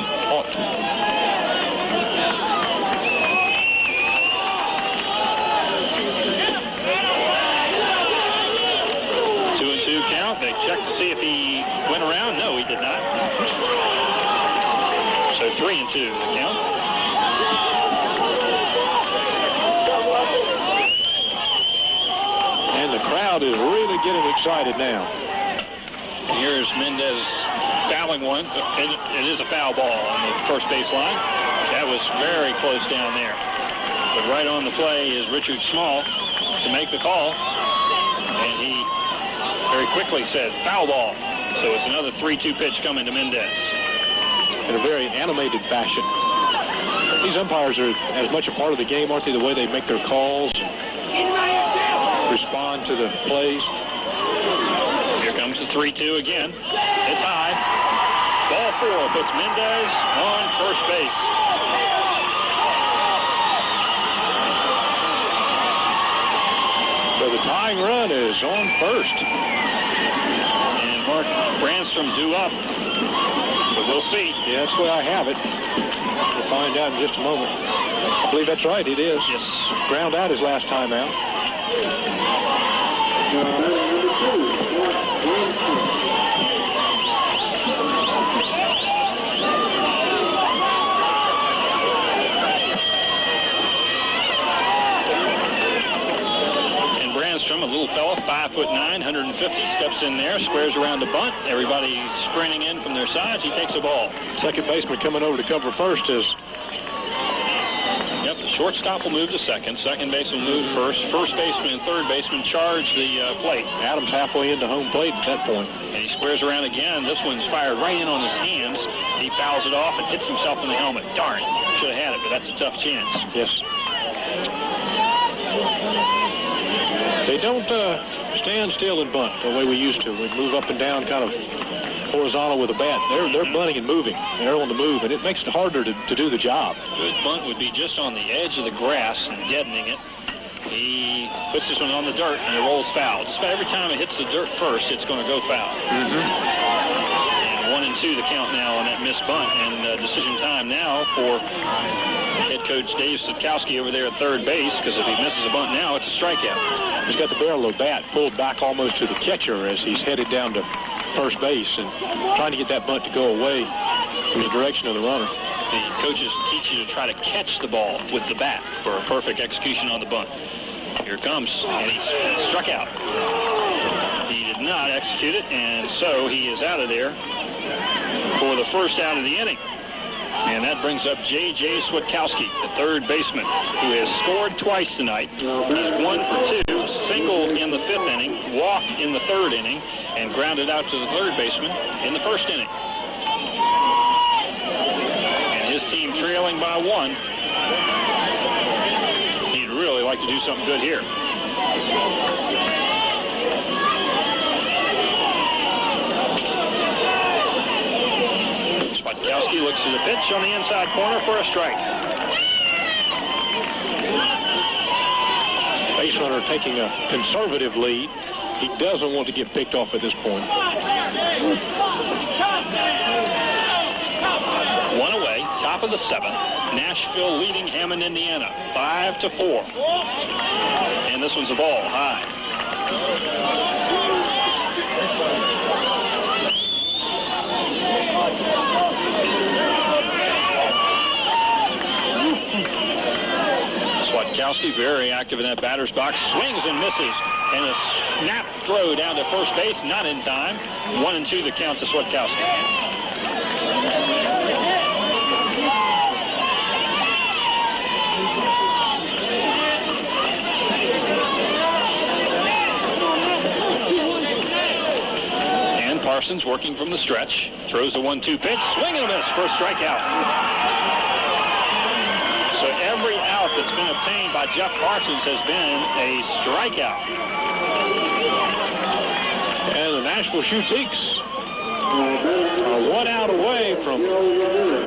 2-2 count. They checked to see if he went around. No, he did not. So 3-2 the count. And the crowd is really getting excited now. Here's Mendez fouling one. It is a foul ball on the first base line. That was very close down there. But right on the play is Richard Small to make the call. And he very quickly said foul ball. So it's another 3-2 pitch coming to Mendez. In a very animated fashion. These umpires are as much a part of the game, aren't they, the way they make their calls and respond to the plays. Here comes the 3-2 again. It's high. Ball 4 puts Mendez on first base. the tying run is on first. And Mark Brandstrom due up. But we'll see. Yeah, that's the way I have it. We'll find out in just a moment. I believe that's right. It is. Yes. Ground out his last time out. A little fella, 5'9", 150, steps in there, squares around the bunt. Everybody sprinting in from their sides. He takes the ball. Second baseman coming over to cover first is... Yep, the shortstop will move to second. Second baseman will move first. First baseman and third baseman charge the plate. Adams halfway into home plate at that point. And he squares around again. This one's fired right in on his hands. He fouls it off and hits himself in the helmet. Darn, should have had it, but that's a tough chance. Yes. They don't stand still and bunt the way we used to. We move up and down kind of horizontal with a bat. They're bunting and moving. They're on the move, and it makes it harder to do the job. Good bunt would be just on the edge of the grass and deadening it. He puts this one on the dirt, and it rolls foul. Just about every time it hits the dirt first, it's going to go foul. And 1-2 the count now on that missed bunt, and decision time now for head coach Dave Sitkowski over there at third base, because if he misses a bunt now, it's a strikeout. He's got the barrel of the bat pulled back almost to the catcher as he's headed down to first base and trying to get that bunt to go away from the direction of the runner. The coaches teach you to try to catch the ball with the bat for a perfect execution on the bunt. Here it comes, and he's struck out. He did not execute it, and so he is out of there for the first out of the inning. And that brings up J.J. Switkowski, the third baseman, who has scored twice tonight. He's 1 for 2, singled in the fifth inning, walked in the third inning, and grounded out to the third baseman in the first inning. And his team trailing by 1. He'd really like to do something good here. Switkowski looks to the pitch on the inside corner for a strike. Base runner taking a conservative lead. He doesn't want to get picked off at this point. 1 away, top of the 7th. Nashville leading Hammond, Indiana, 5-4. And this one's a ball high. Switkowski very active in that batter's box, swings and misses, and a snap throw down to first base, not in time. 1-2 the count to Switkowski. And Parsons working from the stretch, throws a 1-2 pitch, swing and a miss for a strikeout. So every out that's been obtained by Jeff Parsons has been a strikeout. And the Nashville Shootiques are 1 out away from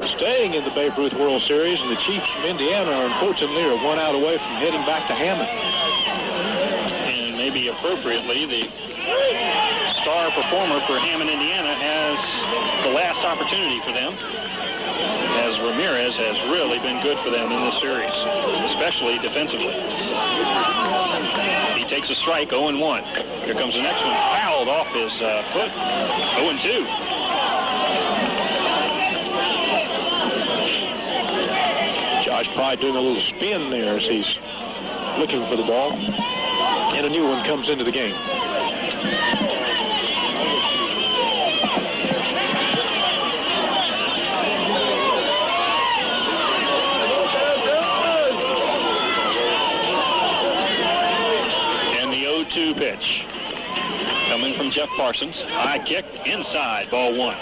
staying in the Babe Ruth World Series, and the Chiefs from Indiana are unfortunately 1 out away from heading back to Hammond. And maybe appropriately, the star performer for Hammond, Indiana has the last opportunity for them, as Ramirez has really been good for them in this series, especially defensively. He takes a strike, 0-1. Here comes the next one, fouled off his foot, 0-2. Josh Pride doing a little spin there as he's looking for the ball, and a new one comes into the game. Pitch coming from Jeff Parsons. High kick inside, ball 1. And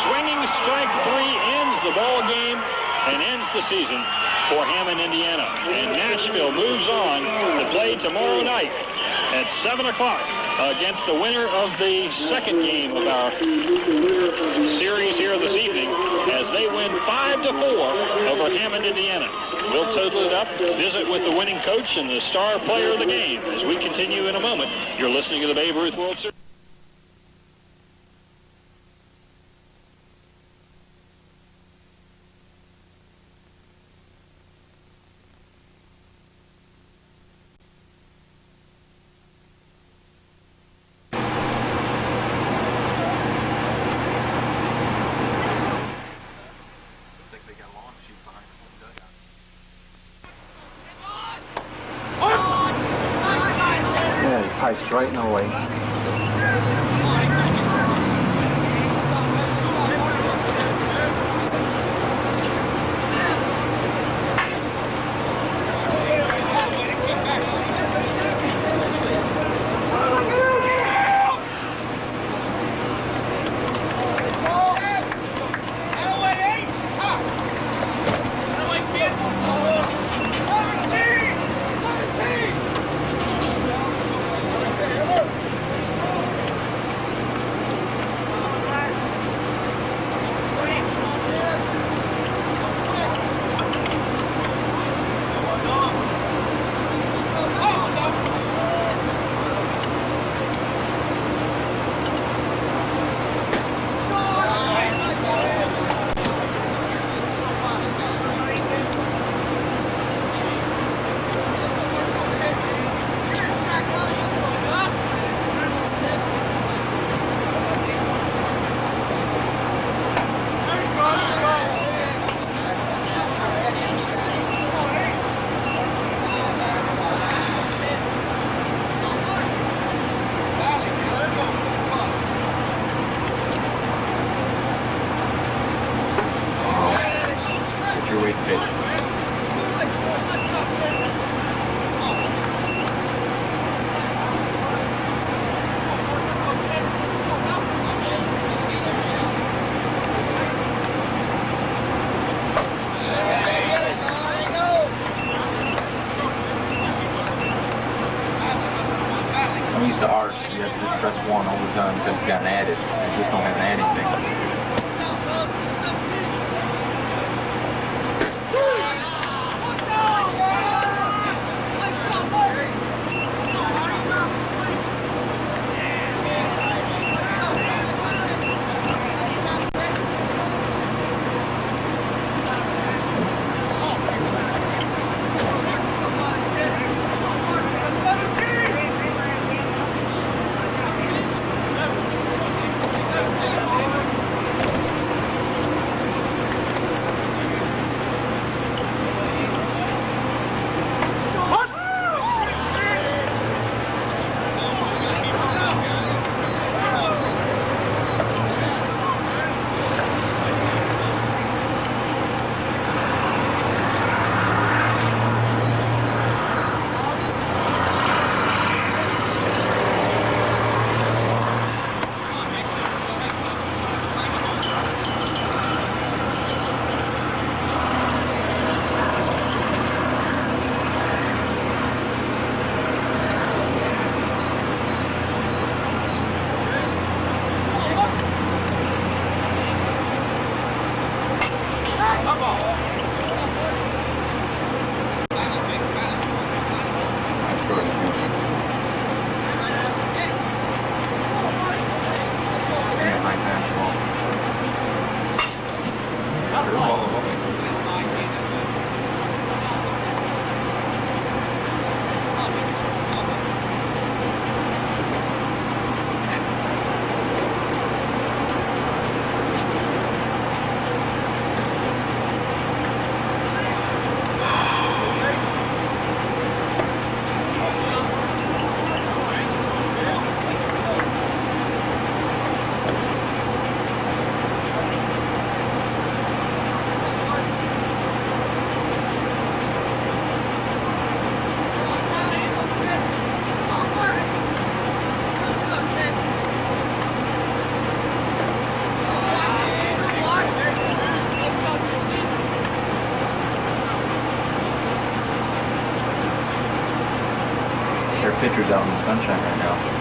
swinging strike 3 ends the ball game and ends the season for Hammond, Indiana. And Nashville moves on to play tomorrow night at 7 o'clock against the winner of the second game of our series here this evening as they win 5-4 over Hammond, Indiana. We'll total it up, visit with the winning coach and the star player of the game as we continue in a moment. You're listening to the Babe Ruth World Series. Pipe's right in the way. out in the sunshine right now.